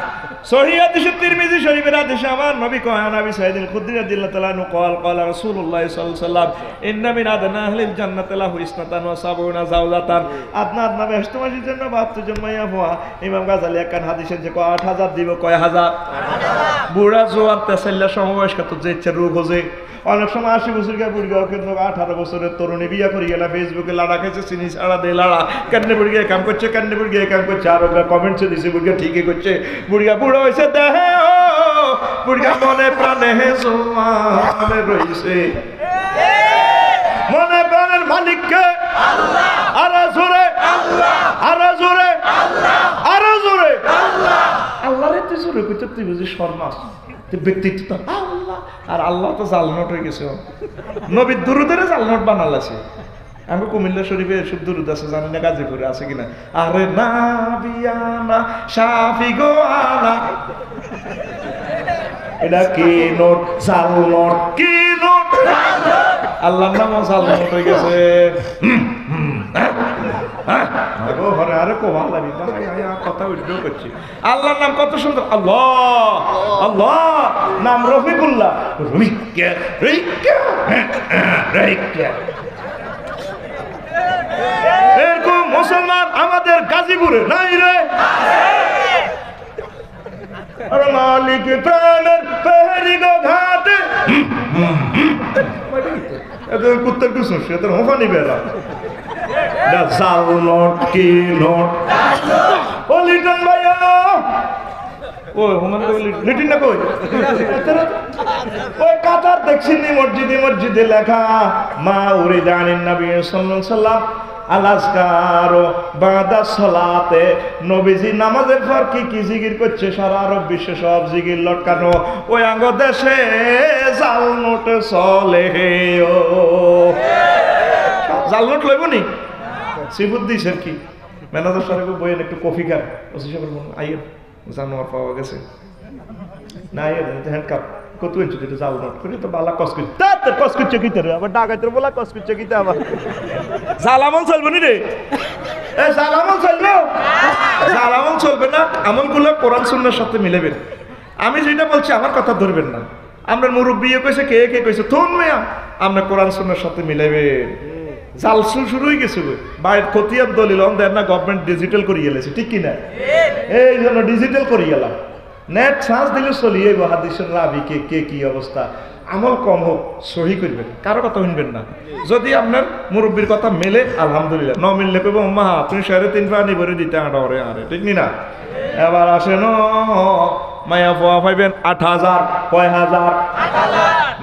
সহিহ হাদিস তিরমিজি শরীফের হাদিসে আমার নবী কয় নবী সাইয়্যিদুল খুদরি রাদিয়াল্লাহু তাআলা আনহু ক্বালা রাসূলুল্লাহ সাল্লাল্লাহু আলাইহি ওয়াসাল্লাম ইন্না মিন আদনা আহলিল জান্নাতি লাহু ইসনাতান ওয়া সাবউনা যাওজাতান। আপনার নামে 88 জন 72 জন মাইয়া হওয়া ইমাম গাজালি একখান হাদিসের যে 8,000 দিব কয় হাজার 8,000 বুড়া জোয়ান তেসাল্লা সমবয়স্ক তো যে ইচ্ছা রোগ হোজে। অনেক সময় 80 বছর গিয়ে বুড়ি গাও কিন্তু 18 বছরের তরুণী বিয়া করি গেলা ফেসবুকে লাড়া খেয়েছে চিনি ছাড়া দে লাড়া কেন্দ্রে বুড়ি গিয়ে কাম করছে কেন্দ্রে বুড়ি গিয়ে কাম করছে আর ওরা কমেন্টসে দিছে বুড়িয়া ঠিকই করছে বুড়িয়া বুড়ো হয়েছে দেহে ও বুড়িয়া মনে প্রাণে হে জোয়ানে রইছে মনে প্রাণের মালিককে আল্লাহ আরো জোরে আল্লাহ আরো জোরে আল্লাহ আরো জোরে আল্লাহ আল্লাহরে তুই জোরে কইতে তুই বুঝি শর্মাস ব্যক্তিত্ব আল্লাহ আর আল্লাহ তো জাল নোট হয়ে গেছে নবীর দুরুদের জাল নোট বানালাছে। আমি কুমিল্লা শরীফে সব দুরুদ আছে জানি না গাজীপুরে আছে কিনা। আরে না বিয়ানা শাফি গো আলা এটা কি নোট জাল নোট কি নোট আল্লাহর নাম জাল নোট হয়ে গেছে। আল্লাহর নাম কত সুন্দর আল্লাহ আল্লাহ নাম রফিকুল্লাহ এরকম মুসলমান আমাদের গাজীপুরে নাই রে। মালিক প্রাণের পেহরি গো ঘাটে কুত্তার কুসুম সে তোর হোফানি বেড়া জাল নোট কি নোট ও লিটন ভাইয়া ওই হুমান লিটিন না কই ওই কাতার দেখছিনি মসজিদে লেখা মা উরি জানিন নবী সাল্লাল্লাহু আলাইহি সাল্লাম আলাজকার বাদা সালাতে নবীজি নামাজের পর কি জিকির করছে সারা আরব বিশ্বে সব জিকির লটকানো ওই আঙ্গ দেশে জাল নোট চলে ও জাল নোট লইব নি সিফুদ্দিসের কি ম্যানেজার সাহেব বইয়েন একটু কফি খান, ওসি সাহেব বলুন আইয়েন জানোয়ার পাওয়া গেছে না আইয়েন হ্যান্ড কাপ কত ইঞ্চি দিতে যাও না করে তো বালা কস করছে তাতে কস করছে কিতে রে আবার ডাকাইতে বলা কস করছে কিতে আবার সালামও চলবে নি রে এ সালামও চলবে সালামও চলবে না, আমলগুলো কোরআন সুন্নাহর সাথে মিলাবেন। আমি যেটা বলছি আমার কথা ধরবেন না, আমরা মুরব্বী কইছে কে কে কইছে থুন মিয়া, আমরা কোরআন সুন্নাহর সাথে মিলাবেন। জালসু শুরু হয়ে গেছে বাইরের খতিয়ান দলিল দেন না, গভর্নমেন্ট ডিজিটাল করে গেলেছে ঠিক কিনা, এই জন্য ডিজিটাল করে গেলাম, নেট সার্চ দিলে চলিয়ে হাদিসের রাবি কে কে কি অবস্থা, আমল কম হোক সহি করবেন, কারো কথা শুনবেন না। যদি আপনার মুরব্বীর কথা মেলে আলহামদুলিল্লাহ, ন মিললে কইব মা তুমি 3.5 পানি ভরে দিতে আরে আরে ঠিক নি না। এবার আসেন মায়া ফোয়া পাইবেন 8,000 কয়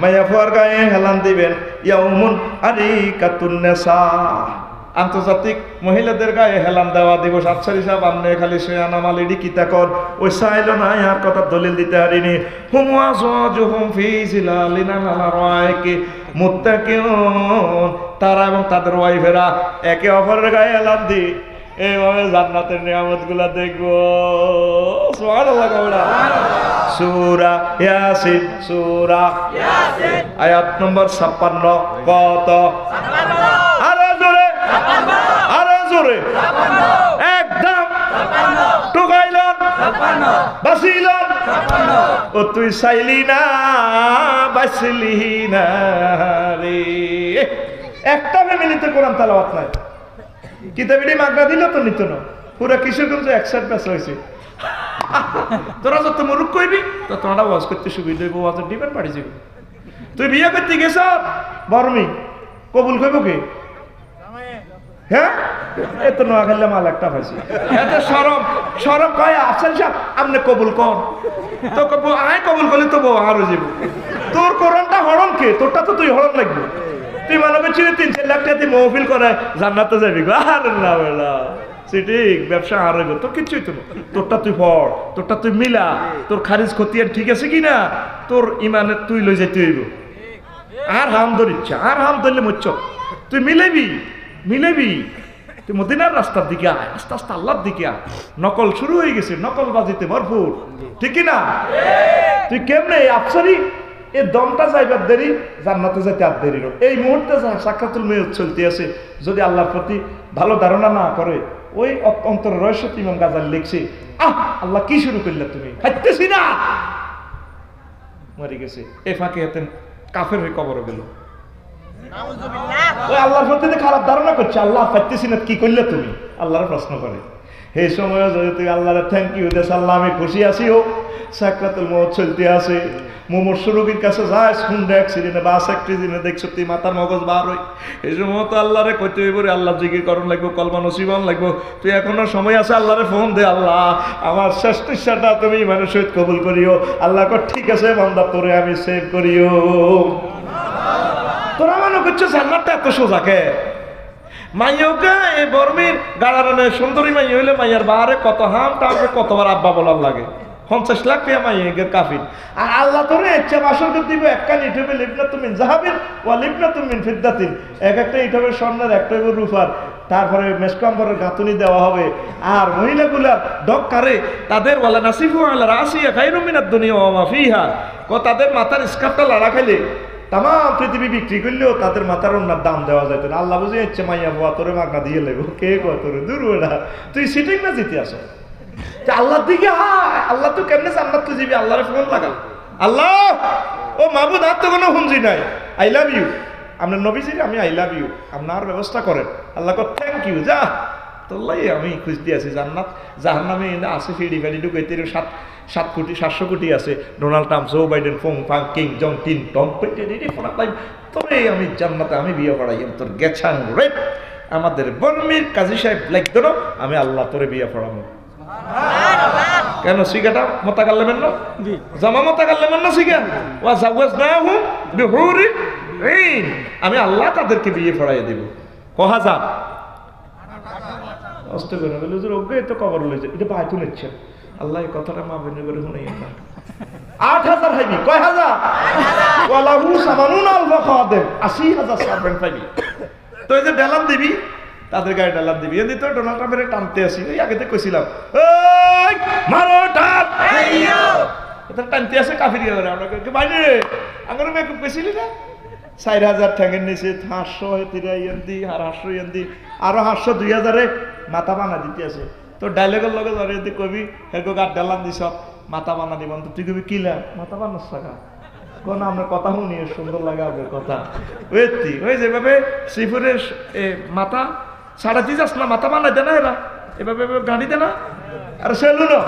মায়া ফোয়ার গায়ে হেলান দিবেন ইয়াউমুন আরিকাতুন নিসা, আন্তর্জাতিক মহিলাদের গায়ে হেলান দেওয়া দিবস। আচ্ছা হিসাব আপনি খালি সে আনামালিডি কিতা কর ওই চাইল না আর কথা দলিল দিতে হারিনি। হুমা জুহুম ফি জিলালিন আলা রায়কি মুত্তাকিউন, তারা এবং তাদের ওয়াইফেরা একে অপরের গায়ে হেলান দি এইভাবে জান্নাতের নিয়ামতগুলা দেখবো। সুবহানাল্লাহ কওলা। সূরা ইয়াসিন, সূরা ইয়াসিন আয়াত নম্বর 56 কত? 56 আরে জোরে 56 আরে জোরে 56 একদম 56 টুকাইলাম 56 বাসিলাম 56 ও তুই চাইলি না বাসলি না রে। একটা ফ্যামিলিতে কোরআন তেলাওয়াত নাই, কিতাবিটি মাগনা দিল তো নিত না, পুরা কিশোরগঞ্জ একসাথ পেশা হয়েছে। তোরা যত মুরুখ কইবি তো তোমরা ওয়াজ করতে সুবিধা হইব, ওয়াজের ডিপেন্ড পাড়ি যাবে। তুই বিয়ে করতে গেছ বর্মি কবুল কইব কে? হ্যাঁ এত নোয়া খেললে মাল একটা পাইছি, এত সরম সরম কয় আসল সাহেব আপনি কবুল কর তো আয় কবুল করলে তো বউ আরো যাব। তোর কোরআনটা হরণ কে? তোরটা তো তুই হরণ লাগবে। তুই মানবে ছিল 3-4 লাখ টাকা তুই মহফিল করে জান্নাতে যাবি গো। আরে না বেলা ঠিক ব্যবসা আর হইব তোর কিচ্ছুই তো, তোরটা তুই পড়, তোরটা তুই মিলা, তোর খারিজ খতিয়ান ঠিক আছে কিনা, তোর ইমানে তুই লই যাইতে হইব। আর হাম ধরিচ্ছে আর হাম ধরলে মরছ, তুই মিলেবি মিলেবি, তুই মদিনার রাস্তার দিকে আয়, আস্তে আস্তে আল্লাহর দিকে আয়। নকল শুরু হয়ে গেছে, নকল বাজিতে ভরপুর ঠিক কিনা। তুই কেমনে আফসারি এই দমটা যাইবার দেরি, জান্নাতে যাইতে আর দেরি। এই মুহূর্তে সাক্ষাতুল মেয়ত চলতে আছে, যদি আল্লাহর প্রতি ভালো ধারণা না করে ওই অন্তর রহস্য ইমাম গাজালি লিখছে, আল্লাহ কি শুরু করলে তুমি খাইতেছি না মরে গেছে। এ ফাঁকে হাতেন কাফের হয়ে কবর গেল, ওই আল্লাহর প্রতি খারাপ ধারণা করছে, আল্লাহ খাইতেছি না কি করলে তুমি, আল্লাহর প্রশ্ন করে। এই সময় যদি তুই আল্লাহরে থ্যাংক ইউ দেশ, আল্লাহ আমি খুশি আছি ও সাকরাতুল মউত চলতে আছে, মুমূর্ষ রোগীর কাছে যায় হুন্ডা অ্যাক্সিডেন্টে বাস অ্যাক্সিডেন্টে দেখছো তুই মাথার মগজ বার হই, এই সময় তো আল্লাহরে কইতে হইব রে, আল্লাহ জিকির করণ লাগবো, কলমা নসিবন লাগবো। তুই এখনো সময় আছে, আল্লাহরে ফোন দে, আল্লাহ আমার শেষ ইচ্ছাটা তুমি মানুষ সহিত কবুল করিও। আল্লাহ কর ঠিক আছে বান্দা তোরে আমি সেভ করিও। তোরা মনে করছো জান্নাতটা এত সোজা কে? মাইয়কে এই বর্মির গাড়ারানে সুন্দরী মাই হইলে মাইয়ার বাহারে কত হাম টামে কতবার আব্বা বলার লাগে, 50 লাখ টাকা মাইয়ের কাফির। আর আল্লাহ তোরে ইচ্ছা বাসর করে দিব একখান ইটবে লিপনা তুমি জাহাবিন ওয়া লিপনা তুমি ফিদ্দাতিন, এক একটা ইটবে স্বর্ণের একটা রূপার, তারপরে মেশকাম্বরের গাঁথুনি দেওয়া হবে। আর মহিলাগুলার ডক্কারে তাদের ওয়ালা নাসিফু আলা রাসিয়া খায়রুম মিনাদ দুনিয়া ওয়া মা ফিহা, তাদের মাথার স্কার্ফটা লাড়া খাইলে তাম পৃথিবী বিক্রি করলেও তাদের মাথার ওনার দাম দেওয়া যেত না। আল্লাহ বুঝে ইচ্ছে মাইয়া বাবা তোরে মাগনা দিয়ে লেগো, কে কয় তোরে দূর না, তুই সিটিং না জিতে আসো আল্লাহর দিকে। হায় আল্লাহ তো কেমনে জান্নাত তুই যাবি, আল্লাহরে ফোন লাগা, আল্লাহ ও মাহবুদ আর তো কোনো হুমজি নাই, আই লাভ ইউ, আপনার নবীজির আমি আই লাভ ইউ, আপনার ব্যবস্থা করেন। আল্লাহ কর থ্যাংক ইউ, যা তোল্লাই আমি খুঁজতে আছি জান্নাত জাহান্নামে আছে ফিডি ফ্যাডি ঢুকাইতে 700 কোটি আছে, ডোনাল্ড ট্রাম্প, জো বাইডেন, ফোং ফাং, কিং জং টিন টম তবে আমি জান্নাতে আমি বিয়ে পড়াই তোর গেছাং রে। আমাদের বর্মির কাজী সাহেব লাগতো না, আমি আল্লাহ তোরে বিয়ে পড়াবো। কেন সিগাটা মোতাকাল্লামেন না জামা মোতাকাল্লামেন না সিগা ওয়া জাওয়াজনাহু বিহুরিন ঈন, আমি আল্লাহ তাদেরকে বিয়ে পড়াইয়ে দেব। কহাজার অস্ত করে বলে হুজুর ওকে তো কবর লইছে, এটা বাইতু নিচ্ছে আল্লাহ এই কথাটা মা বেনে করে শুনাইয়েন না। 8,000 হাইবি কয় হাজার ওয়ালাহু সামানুন আলফা খাদেম 80,000 সার্ভেন্ট পাইবি। তো এই যে ডেলাম দিবি তাদের গায়ে ডালার দিবি এদি তো ডোনাল্ড ট্রাম্পের টানতে আসি ওই আগে থেকে কইছিলাম মারো টান টানতে আসে কাফির গেলে আমরা বাইরে আঙুর মেয়ে পেছিলি না 4,000 ঠ্যাঙের নিচে 500 এন্দি আর 800 এন্দি আরো 800 2000-এ মাথা বানা দিতে আছে তো ডায়লগের লগে ধরে যদি কবি হেগো গাট ডালান দিছ মাথা বানা দিবান তো তুই কবি কিলা মাথা বানাস টাকা কোন আমরা কথা শুনি সুন্দর লাগে আপনার কথা ওইতি ওই যেভাবে শ্রীপুরের মাথা সাড়ে 3 যাস না মাথা বানাই দে না এরা এভাবে গাড়ি দে না আর সেলুনো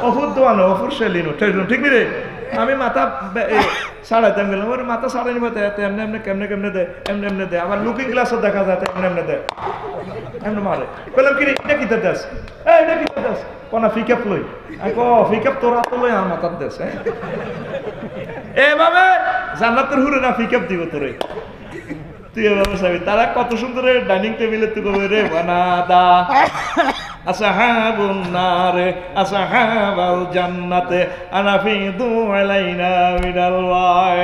অফুর দোয়ানো অফুর সেলিনো ঠিক রে আমি মাথা সাড়াইতাম গেলাম ওর মাথা সাড়াই নিব এমনি এমনি কেমনে দেয় এমনি দেয় আমার লুকিং গ্লাসও দেখা যায় এমনি দেয় এমনি মারে বললাম কি এটা কি দেশ এটা কি দেশ কোনা ফিকাপ লই ফিকাপ তোরা তো লই আমার মাথার দেশ এভাবে জান্নাতের হুরে না ফিকাপ দিব তোরে তুই এভাবে চাবি তারা কত সুন্দর ডাইনিং টেবিলে তুই কবে রে বানাদা আসহাবুন নারে আসহাবাল জান্নাতে আনাফিদু আলাইনা মিনাল ওয়াই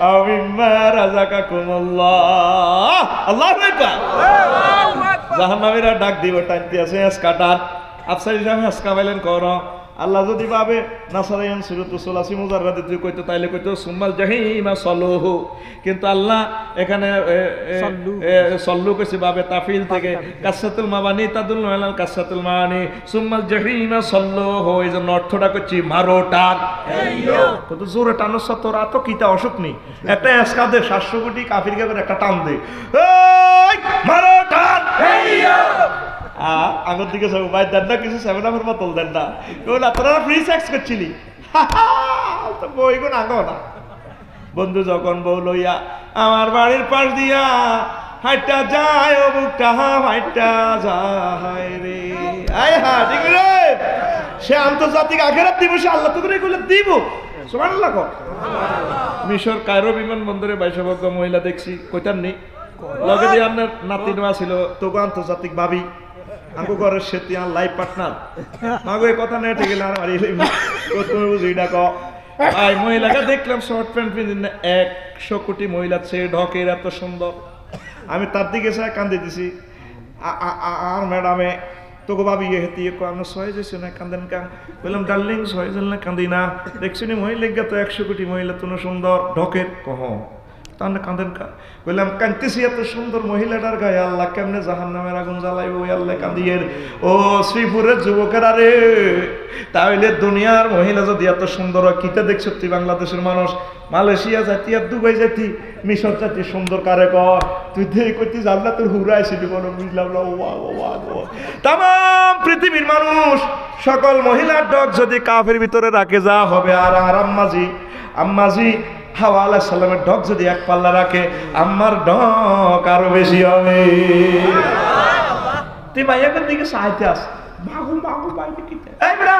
আও মিম্মা রাযাকাকুমুল্লাহ আল্লাহু আকবার জাহান্নামীরা ডাক দিব টানতে আছে এসকাটার আফসারি সাহেব এসকা বাইলেন করো আল্লাহ যদি ভাবে নাসারায়ান সুরত সোলাসি মুজাররাদে তুই কইতো তাইলে কইতো সুম্মাল জাহিমা সল্লুহু কিন্তু আল্লাহ এখানে সল্লু কইছে ভাবে তাফিল থেকে কাসাতুল মাবানি তাদুল আলাল কাসাতুল মানি সুম্মাল জাহিমা সল্লুহু এই জন্য অর্থটা কইছি মারো টান কত জোরে টানো তোরা তো কিতা অসুখ নেই একটা এসকা দে 700 কোটি কাফির গাবের একটা টান দে এই মারো টান আগর দিকে সব ভাই দেন না কিছু 7-Up বোতল দেন না কেবল আপনারা ফ্রি সেক্স করছিলি তো বইগুন আগো না বন্ধু যখন বউ লইয়া আমার বাড়ির পাশ দিয়া হাইটা যায় ও বুকটা হাইটা যায় রে আয় হা ঠিক রে সে আন্তর্জাতিক আখেরাত দিবসে আল্লাহ তোকে এগুলো দিব সুবহানাল্লাহ কর মিশর কায়রো বিমানবন্দরে 22 মহিলা দেখছি কইতার নেই লগে দিয়ে আপনার নাতি নোয়া ছিল তোকে আন্তর্জাতিক ভাবি আমগো ঘরের সেতি আর লাইফ পার্টনার মাগো এই কথা নেটে গেল আর তুমি বুঝি না কো ভাই মহিলাকে দেখলাম শর্ট প্যান্ট পিন্দিন 100 কোটি মহিলা ছে ঢকের এত সুন্দর আমি তার দিকে চাই কান্দে দিছি আর ম্যাডামে তোকে ভাবি হেতি আমরা 6 যেছে না কান্দেন কান বললাম ডার্লিং 6 জন না কান্দি না দেখছিনি মহিলা তো 100 কোটি মহিলা তো সুন্দর ঢকের কহ তাহলে কাঁদেন কা বললাম কাঁদতেছি এত সুন্দর মহিলাটার গায়ে আল্লাহ কেমনে জাহান্নামের আগুন জ্বালাইব ওই আল্লাহ কান্দিয়ের ও শ্রীপুরের যুবকেরা রে তাহলে দুনিয়ার মহিলা যদি এত সুন্দর হয় কিতা দেখছো তুই বাংলাদেশের মানুষ মালয়েশিয়া জাতি আর দুবাই জাতি মিশর জাতি সুন্দর কারে কর তুই দেখ করতে জানলা তোর হুরাই সেটি কোনো বুঝলাম না তাম পৃথিবীর মানুষ সকল মহিলার ডগ যদি কাফের ভিতরে রাখে যা হবে আর আম্মাজি হাওয়া আলাইহিস সালামের ডগ যদি এক পাল্লা রাখে আমার ডগ আরো বেশি হবে তুই ভাইয়াকে দিকে সাহায্য আস মাগু বাইরে কিতে এই বড়া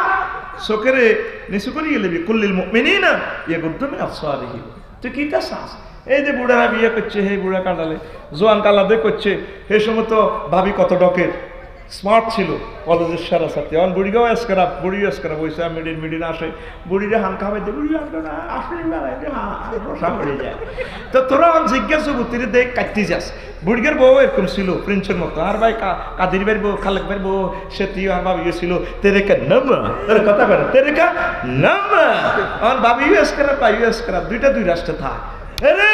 সকেরে নিসু করি গেলে কুল্লিল মুমিনিনা ইয়াগুদ্দু মিন আবসারিহিম তুই কিটা সাস এই যে বুড়ারা বিয়ে করছে হে বুড়া কাঁদালে জোয়ান কালাদে করছে হে সময় তো ভাবি কত ডকের স্মার্ট ছিল কলেজের সারা সাথে এখন বুড়িগাও এসকারা বুড়ি এসকারা বইসা মিডিন আসে বুড়িরে হান খাওয়াই দে বুড়ি আসবে না আসলে বসা পড়ে যায় তো তোরা জিজ্ঞাসা বুতিরে দেখ কাটতে যাস বুড়িগের বউ এরকম ছিল প্রিন্সের মতো আর ভাই কাদির ভাইয়ের বউ খালেক ভাইয়ের বউ সে তুই আর ভাবিও ছিল তেরেকা নামা তোর কথা বলে তেরেকা নামা আমার ভাবিও এসকারা পাইও এসকারা দুই রাষ্ট্রে থাক আরে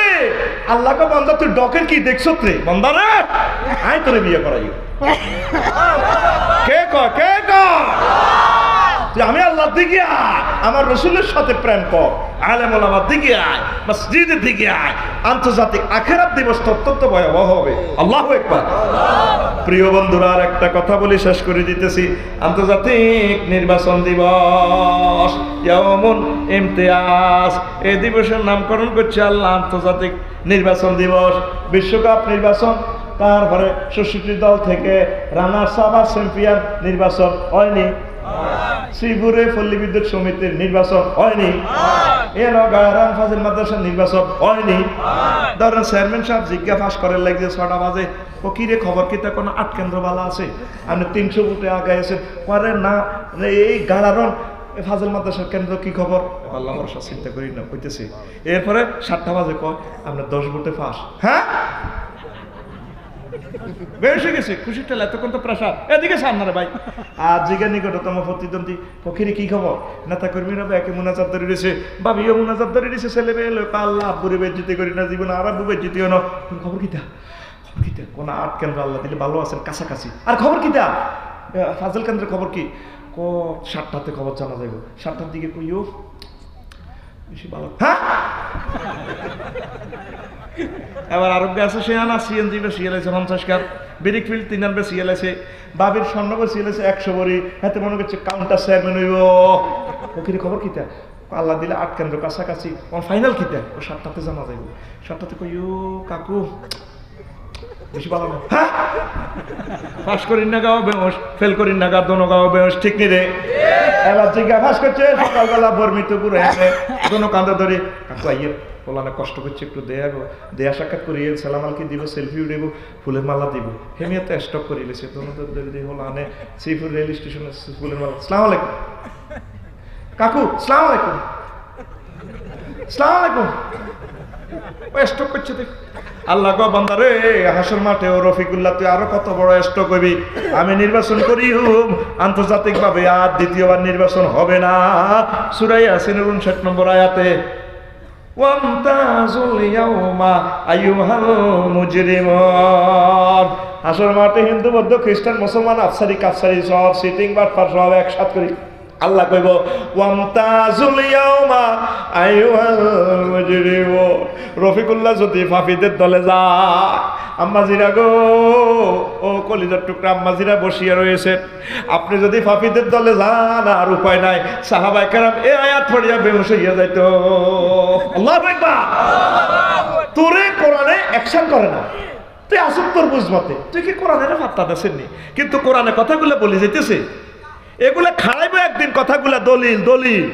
আল্লাহকে বান্দা তুই ডকের কি দেখছ রে বান্দা রে আয় তোরে বিয়ে করাইও কে তুই আমি আল্লাহ দিকে আয় আমার রসুলের সাথে প্রেম কর আলেম ওলামার দিকে আয় মসজিদের দিকে আয় আন্তর্জাতিক আখিরাত দিবস অত্যন্ত ভয়াবহ হবে আল্লাহু আকবার প্রিয় বন্ধুরা আর একটা কথা বলি শেষ করে দিতেছি আন্তর্জাতিক নির্বাচন দিবস ইয়াউমুল ইমতিয়াজ এই দিবসের নামকরণ করছে আল্লাহ আন্তর্জাতিক নির্বাচন দিবস বিশ্বকাপ নির্বাচন তারপরে 66 দল থেকে রানার্স আপ আর চ্যাম্পিয়ন নির্বাচন হয়নি শ্রীপুরে পল্লী বিদ্যুৎ সমিতির নির্বাচন হয়নি গায়রান ফাজিল মাদ্রাসার নির্বাচন হয়নি ধরেন চেয়ারম্যান সাহেব জিজ্ঞা ফাঁস করার লাগছে 6টা বাজে ও কিরে খবর কিতা কোনো 8 কেন্দ্র বালা আছে আপনি 300 ফুটে আগাইছেন পরে না এই গায়রান ফাজিল মাদ্রাসার কেন্দ্র কি খবর আল্লাহ ভরসা চিন্তা করি না কইতেছি এরপরে 7টা বাজে কয় আপনি 10 ফুটে ফাঁস হ্যাঁ বেশি গেছে খুশির ঠেলা, এতক্ষণ তো প্রেশার, এদিকে সামনে ভাই। আর জিগা নিকটতম প্রতিদ্বন্দ্বী পক্ষের কি খবর, নেতা কর্মীরা একে মুনাজাত ধরে দিয়েছে, ভাবিও মুনাজাত ধরে দিয়েছে, ছেলে মেয়ে আল্লাহ আব্বুরে বেজ্জিতি করি না জীবন, আর আব্বু বেজ্জিতিও না। খবর কিতা, খবর কিতা, কোন আট কেন্দ্র আল্লাহ দিলে ভালো আছেন কাছাকাছি। আর খবর কিতা, ফাজিল কেন্দ্রের খবর কি, 7টাতে খবর জানা যাইব, 7টার দিকে কইও বেশি ভালো। হ্যাঁ এবার আরোগ্য আছে সেয়ানা সিএনজি বে সিএলএসে 50 কার, ব্রিক ফিল্ড 3 আনবে সিএলএসে, বাবির স্বর্ণবে সিএলএসে 100 বড়ি, হাতে মনে করছে কাউন্টার চেয়ারম্যান হইব। ওকিরে খবর কিতা, আল্লাহ দিলে 8 কেন্দ্র কাছাকাছি, ওর ফাইনাল কিতা, ও 7টাতে জানা যাইব। 7টাতে কইও কাকু বেশি ভালো না। হ্যাঁ পাস করিন না গাও বেহস, ফেল করিন না গা দোনো গাও বেহস, ঠিক নি রে? এবার জিজ্ঞা ফাঁস করছে সকালবেলা বর্মিত পুরো হ্যাঁ দোনো কান্দা ধরে, কাকু আইয়ে বলানে কষ্ট করছে একটু দেয়া সাক্ষাৎ করিয়ে সালামালকে দিব, সেলফিও দেব, ফুলের মালা দিব। হেমিয়াতে স্টক করিয়েছে দোনো হলানে শ্রীপুর রেল স্টেশনে ফুলের মালা। সালাম আলাইকুম কাকু, সালাম আলাইকুম, সালাম আলাইকুম। ও স্টক করছে দেখ। আল্লাহ গো বান্দা রে, হাসর মাঠে ও রফিকুল্লাহ তুই আরো কত বড় স্টক হবি, আমি নির্বাচন করি আন্তর্জাতিক ভাবে আর দ্বিতীয়বার নির্বাচন হবে না। সূরা ইয়াসিনের 59 নম্বর আয়াতে ওয়ামতাজুল ইয়াউমা আইয়ুহাল মুজরিমুন, হাসর মাঠে হিন্দু বৌদ্ধ খ্রিস্টান মুসলমান আফসারি কাফসারি সব সিটিং বাটপার সব একসাথে করি। আল্লাহ কইব ওয়ামতাজুল ইয়াউমা আইয়ুহাল মুজরিমুন, রফিকুল্লাহ যদি ফাফিদের দলে যায়, আম্মাজিরা গো ও কলিজার টুকরা আম্মাজিরা বসিয়া রয়েছে, আপনি যদি ফাফিদের দলে যান আর উপায় নাই, সাহাবায়ে কেরাম এই আয়াত পড়িয়া বেহুশ হইয়া যাইত। আল্লাহু আকবার। তোরে কোরআনে অ্যাকশন করে না, তুই আসুক তোর বুঝমতে, তুই কি কোরআনের ফাত্তা দেসেননি, কিন্তু কোরআনে কথাগুলো বলে যাইতেছে, এগুলা খাইবে একদিন কথাগুলা দলিল দলিল।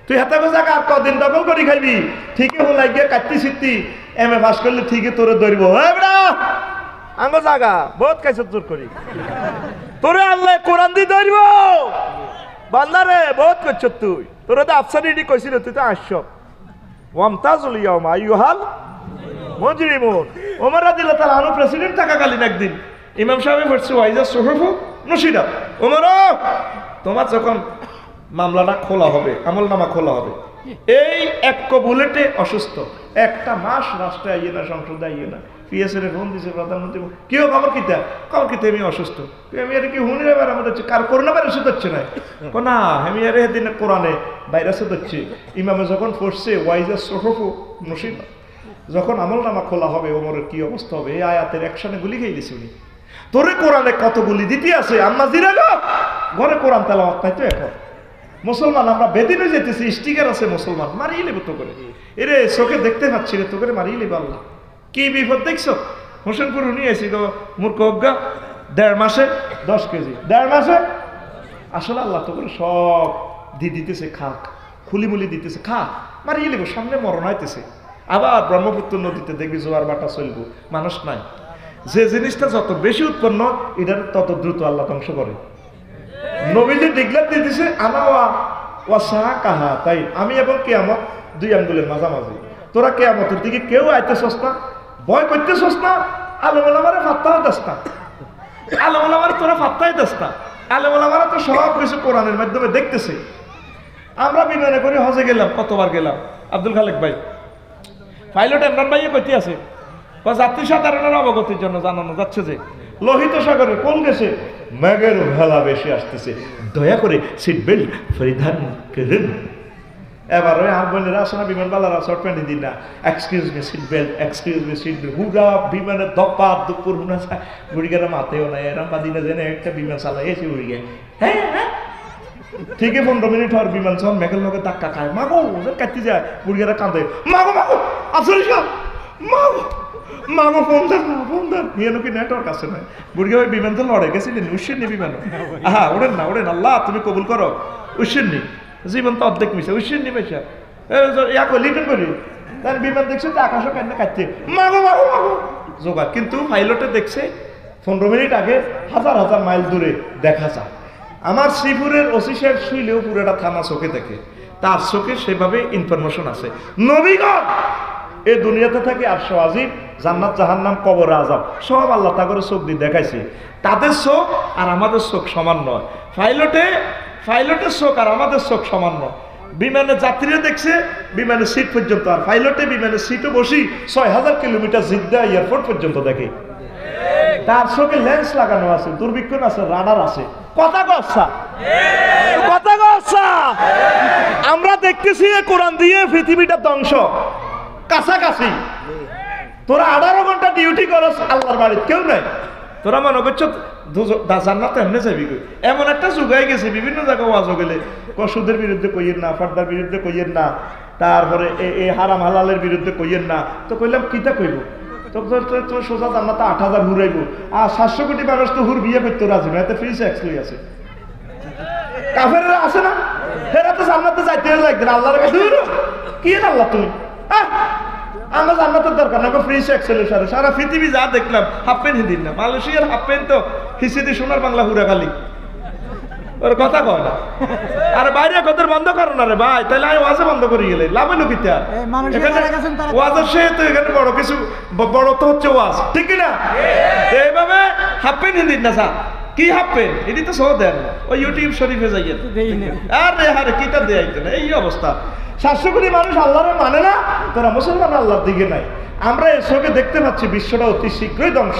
তুই হাতে জায়গা আর কদিন দখল করি খাইবি, ঠিকই হলাই গিয়ে কাটতি সিটতি এম এ পাস করলে ঠিকই তোরে ধরবো। আঙ্গ জাগা বহুত খাইছ জোর করি, তোরে আল্লাহ কোরআন দিয়ে ধরব বান্দারে, বহুত করছ তুই, তোরে তো আফসারিটি কইছিল, তুই তো আসছ। ওয়ামতাজুল ইয়াউমা আইয়ুহাল মুজরিমুন। ওমর রাদিয়াল্লাহু তাআলা আনহু প্রেসিডেন্ট থাকাকালীন একদিন ইমাম সাহেব পড়ছে ওয়াইজা সুহুফু নশিদা, ওমর তোমার যখন মামলাটা খোলা হবে, আমলনামা খোলা হবে, এই এক বুলেটে অসুস্থ, 1টা মাস রাষ্ট্রে আইয়ে না, সংসদে আইয়ে না, পিএসএর ফোন দিছে প্রধানমন্ত্রী, কি হোক খবর কিতা, খবর কিতা আমি অসুস্থ, আমি আর কি হুনি রে বেড়া হচ্ছে, কার করোনা ভাইরাস হচ্ছে না, না আমি আর এদিন কোরআনে ভাইরাস হচ্ছে। ইমামে যখন পড়ছে ওয়াইজা সুহুফু নশিদা, যখন আমলনামা খোলা হবে ওমরের কি অবস্থা হবে, এই আয়াতের একশনে গুলি খেয়েছে উনি। তোরে কোরআনে কত গুলি দিতে আছে, আম্মা জিরা গো ঘরে কোরআন তেলাওয়াত নাই তো এখন। মুসলমান আমরা বেদিনে যেতেছি, স্টিকার আছে মুসলমান, মারিয়ে নেব তো করে, এরে চোখে দেখতে পাচ্ছি রে, তো করে মারিয়ে নেব। আল্লাহ কি বিপদ দেখছো, হোসেনপুর উনি এসি গো মূর্খ অজ্ঞা, 1.5 মাসে 10 কেজি, 1.5 মাসে। আসলে আল্লাহ তো করে সব দিয়ে দিতেছে, খাক খুলিমুলি দিতেছে, খা মারিয়ে নেব, সামনে মরণ হইতেছে। আবার ব্রহ্মপুত্র নদীতে দেখবি জোয়ার বাটা চলবো, মানুষ নাই। যে জিনিসটা যত বেশি উৎপন্ন, এটার তত দ্রুত আল্লাহ ধ্বংস করে। নবীজি ডিক্লেয়ার দিয়ে দিছে আনা ওয়া সাহা কাহা, তাই আমি এবং কিয়ামত 2 আঙ্গুলের মাঝামাঝি, তোরা কিয়ামতের দিকে কেউ আইতেছস না, ভয় করতেছস না, আলেম ওলামারে ফাত্তাও দেস না, আলেম ওলামারে তোরা ফাত্তাই দেস না, আলেম ওলামারা তো সব কিছু কোরআনের মাধ্যমে দেখতেছে। আমরা বিমানে করে হজে গেলাম, কতবার গেলাম, আব্দুল খালেক ভাই পাইলট ইমরান ভাইয়ে কইতে আছে, যাত্রী সাধারণের অবগতির জন্য জানানো যাচ্ছে যে লোহিত সাগরে কোন গেছে, মেঘের ভেলা বেশি আসতেছে, দয়া করে সিট বেল্ট পরিধান করেন। এবার ওই আর বোনেরা আসে না, বিমানবালারা শর্ট প্যান্ট দিন না, excuse me seat belt, excuse me seat belt, হুরা বিমানের দপা দুপুর হুনা বুড়িগারা মাতেও নাই, এরম বাদিনে জেনে একটা বিমান চালাই এসে উড়ি গে। হ্যাঁ হ্যাঁ ঠিকই 15 মিনিট হওয়ার বিমান যখন মেঘের লোকের ধাক্কা খায়, মাগো ওদের কাটতে যায়, বুড়িগারা কাঁদে, মাগো মাগো আফসরি সাহেব মাগো মাগো ফোন দেন না, ফোন দেন, নিয়ে নাকি নেটওয়ার্ক আছে না। বুড়িগা ওই বিমান তো লড়ে গেছিলেন, উৎসেননি বিমান, হ্যাঁ ওড়েন না ওড়েন, আল্লাহ তুমি কবুল করো, উৎসেননি জীবন তো অর্ধেক মিশে, উৎসেননি পয়সা ইয়া করি রিটার্ন করি, তার বিমান দেখছে তো আকাশও কেন কাটছে, মাগো মাগো মাগো জোগাড়। কিন্তু পাইলটে দেখছে 15 মিনিট আগে 1000 মাইল দূরে দেখা যায়। আমার শ্রীপুরের ওসি সাহেব শুইলেও পুরোটা থানা চোখে দেখে, তার চোখে সেভাবে ইনফরমেশন আছে। নবীগণ এই দুনিয়াতে থাকে আরশে আজিম, জান্নাত জাহান্নাম, কবর আযাব, সব আল্লাহ তা করে চোখ দিয়ে দেখাইছে। তাদের চোখ আর আমাদের চোখ সমান নয়। পাইলটের চোখ আর আমাদের চোখ সমান নয়। বিমানে যাত্রীরা দেখছে বিমানের সিট পর্যন্ত, আর পাইলটে বিমানের সিটও বসি 6000 কিলোমিটার জিদ্দা এয়ারপোর্ট পর্যন্ত দেখে। তার চোখে লেন্স লাগানো আছে, দূরবীক্ষণ আছে, রাডার আছে। কথা কচ্ছা আমরা দেখতেছি কোরআন দিয়ে পৃথিবীটা ধ্বংস কাছাকাছি। তোরা 18 ঘন্টা ডিউটি করস আল্লাহর বাড়িতে, কেউ নাই। তোরা মনে করছো জান্নাতে এমনি যাবি? এমন একটা যুগাই গেছে, বিভিন্ন জায়গায় ওয়াজ গেলে সুদের বিরুদ্ধে কইয়েন না, ফার্দার বিরুদ্ধে কইয়েন না, তারপরে এই হারাম হালালের বিরুদ্ধে কইয়েন না। তো কইলাম কিতা কইব? তো সোজা জান্নাতে 8000 হুরাইব, আর 700 কোটি মানুষ তো হুর বিয়ে করতে রাজি না, এতে ফ্রি সেক্স লই আছে। কাফেররা আছে না, এরা তো জান্নাতে যাইতে লাগবে না। আল্লাহর কাছে কি আল্লাহ তুমি আমরা জান্নাতের দরকার না, ফ্রি সেক্স হলে সারা পৃথিবী যা দেখলাম হাফ প্যান্ট হিন্দির না, মালয়েশিয়ার হাফ প্যান্ট তো হিসিদি সোনার বাংলা হুরা খালি, ওর কথা কয় না। আর বাইরে কত বন্ধ করো না রে ভাই, তাহলে আমি ওয়াজে বন্ধ করে গেলে লাভ হইল কিতা? ওয়াজের সে তো এখানে বড় কিছু, বড় তো হচ্ছে ওয়াজ, ঠিক না? এইভাবে হাফ প্যান্ট হিন্দির না স্যার, কি হাফ প্যান্ট এটি তো সহ দেন, ওই ইউটিউব শরীফে যাইয়েন। আরে হারে কিতা দেয় না, এই অবস্থা। 700 কোটি মানুষ আল্লাহরে মানে না, তারা মুসলমান আল্লাহর দিকে নাই। আমরা এর চোখে দেখতে পাচ্ছি বিশ্বটা অতি শীঘ্রই ধ্বংস।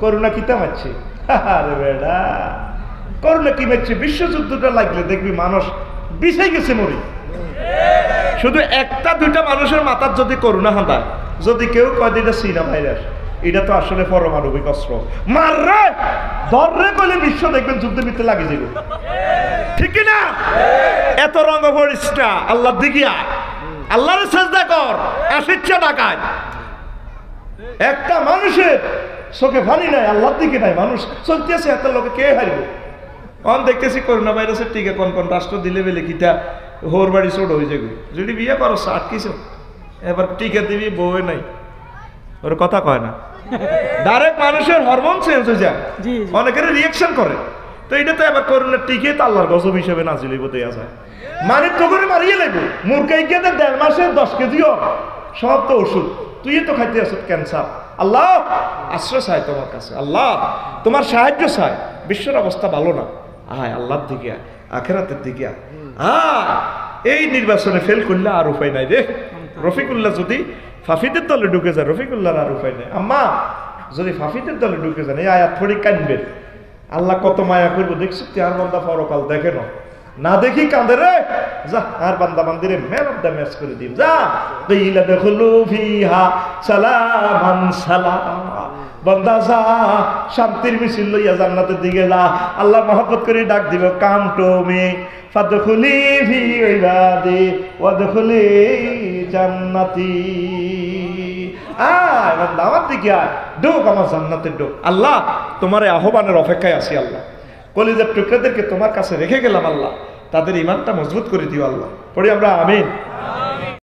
করোনা কিতা মারছি? আরে বেড়া করোনা কি মারছি? বিশ্বযুদ্ধটা লাগলে দেখবি মানুষ বিষাই গেছে মরি। শুধু একটা দুইটা মানুষের মাথার যদি করোনা হাঁটায়, যদি কেউ কয় এটা চীনা ভাইরাস, এটা তো আসলে পারমাণবিক অস্ত্র, মাররে ধররে কইলে বিশ্ব দেখবেন যুদ্ধের ভিতরে লাগে যাবে, ঠিক না? এত রঙ পড়িস না, আল্লাহর দিকে আয়, আল্লাহর সেজদা কর, আসিচ্ছা ডাকায়। একটা মানুষের চোখে ভানি নাই, আল্লাহর দিকে নাই, মানুষ চলতেছে, এত লোকে কে হারিব? অন দেখতেছি করোনা ভাইরাসের টিকা কোন কোন রাষ্ট্র দিলে বেলে কিতা হোর বাড়ি ছোট হয়ে যাবে। যদি বিয়ে করো আটকিস, এবার টিকা দিবি বউ নাই, ওর কথা কয় না। ডাইরেক্ট মানুষের হরমোন চেঞ্জ হয়ে যায়, অনেকের রিয়াকশন করে। তো এটা তো এবার করোনার টিকে তো আল্লাহর গজব হিসেবে নাজিল হইব, দেয়া যায়। মানে তো করে মারিয়ে লাগবে মুরগাই গিয়ে 1.5 মাসে 10 কেজিও সব তো ওষুধ, তুই তো খাইতে আসুন ক্যান্সার। আল্লাহ আশ্রয় চাই তোমার কাছে, আল্লাহ তোমার সাহায্য চাই। বিশ্বের অবস্থা ভালো না, আয় আল্লাহর দিকে আয়, আখেরাতের দিকে আয়। এই নির্বাচনে ফেল করলে আর উপায় নাই রে। রফিকুল্লাহ যদি ফাফিদের দলে ঢুকে যায়, রফিকুল্লাহর আর উপায় নাই। আম্মা যদি ফাফিদের দলে ঢুকে যান, এই আয়াত পড়ে কাঁদবেন, আল্লাহ কত মায়া করবো। দেখছি আর বান্দা পরকাল দেখে না দেখি কাঁদে রে, যা আর বান্দা বান্দিরে ম্যান অফ দ্য ম্যাচ করে দিম, যা কিলা দখলু ফিহা সালামান সালামা, বান্দা যা শান্তির মিছিল লইয়া জান্নাতের দিকে যা। আল্লাহ মহব্বত করে ডাক দিব, কাম টু মি ফাদখুলি ফি ইবাদি ওয়াদখুলি জান্নাতি। আয় বান্দা আমার দিকে আয়, ঢোক আমার জান্নাতের ঢোক। আল্লাহ তোমার এই আহ্বানের অপেক্ষায় আছি। আল্লাহ কলিজার টুকরাদেরকে তোমার কাছে রেখে গেলাম, আল্লাহ তাদের ইমানটা মজবুত করে দিও। আল্লাহ পড়ি আমরা আমিন।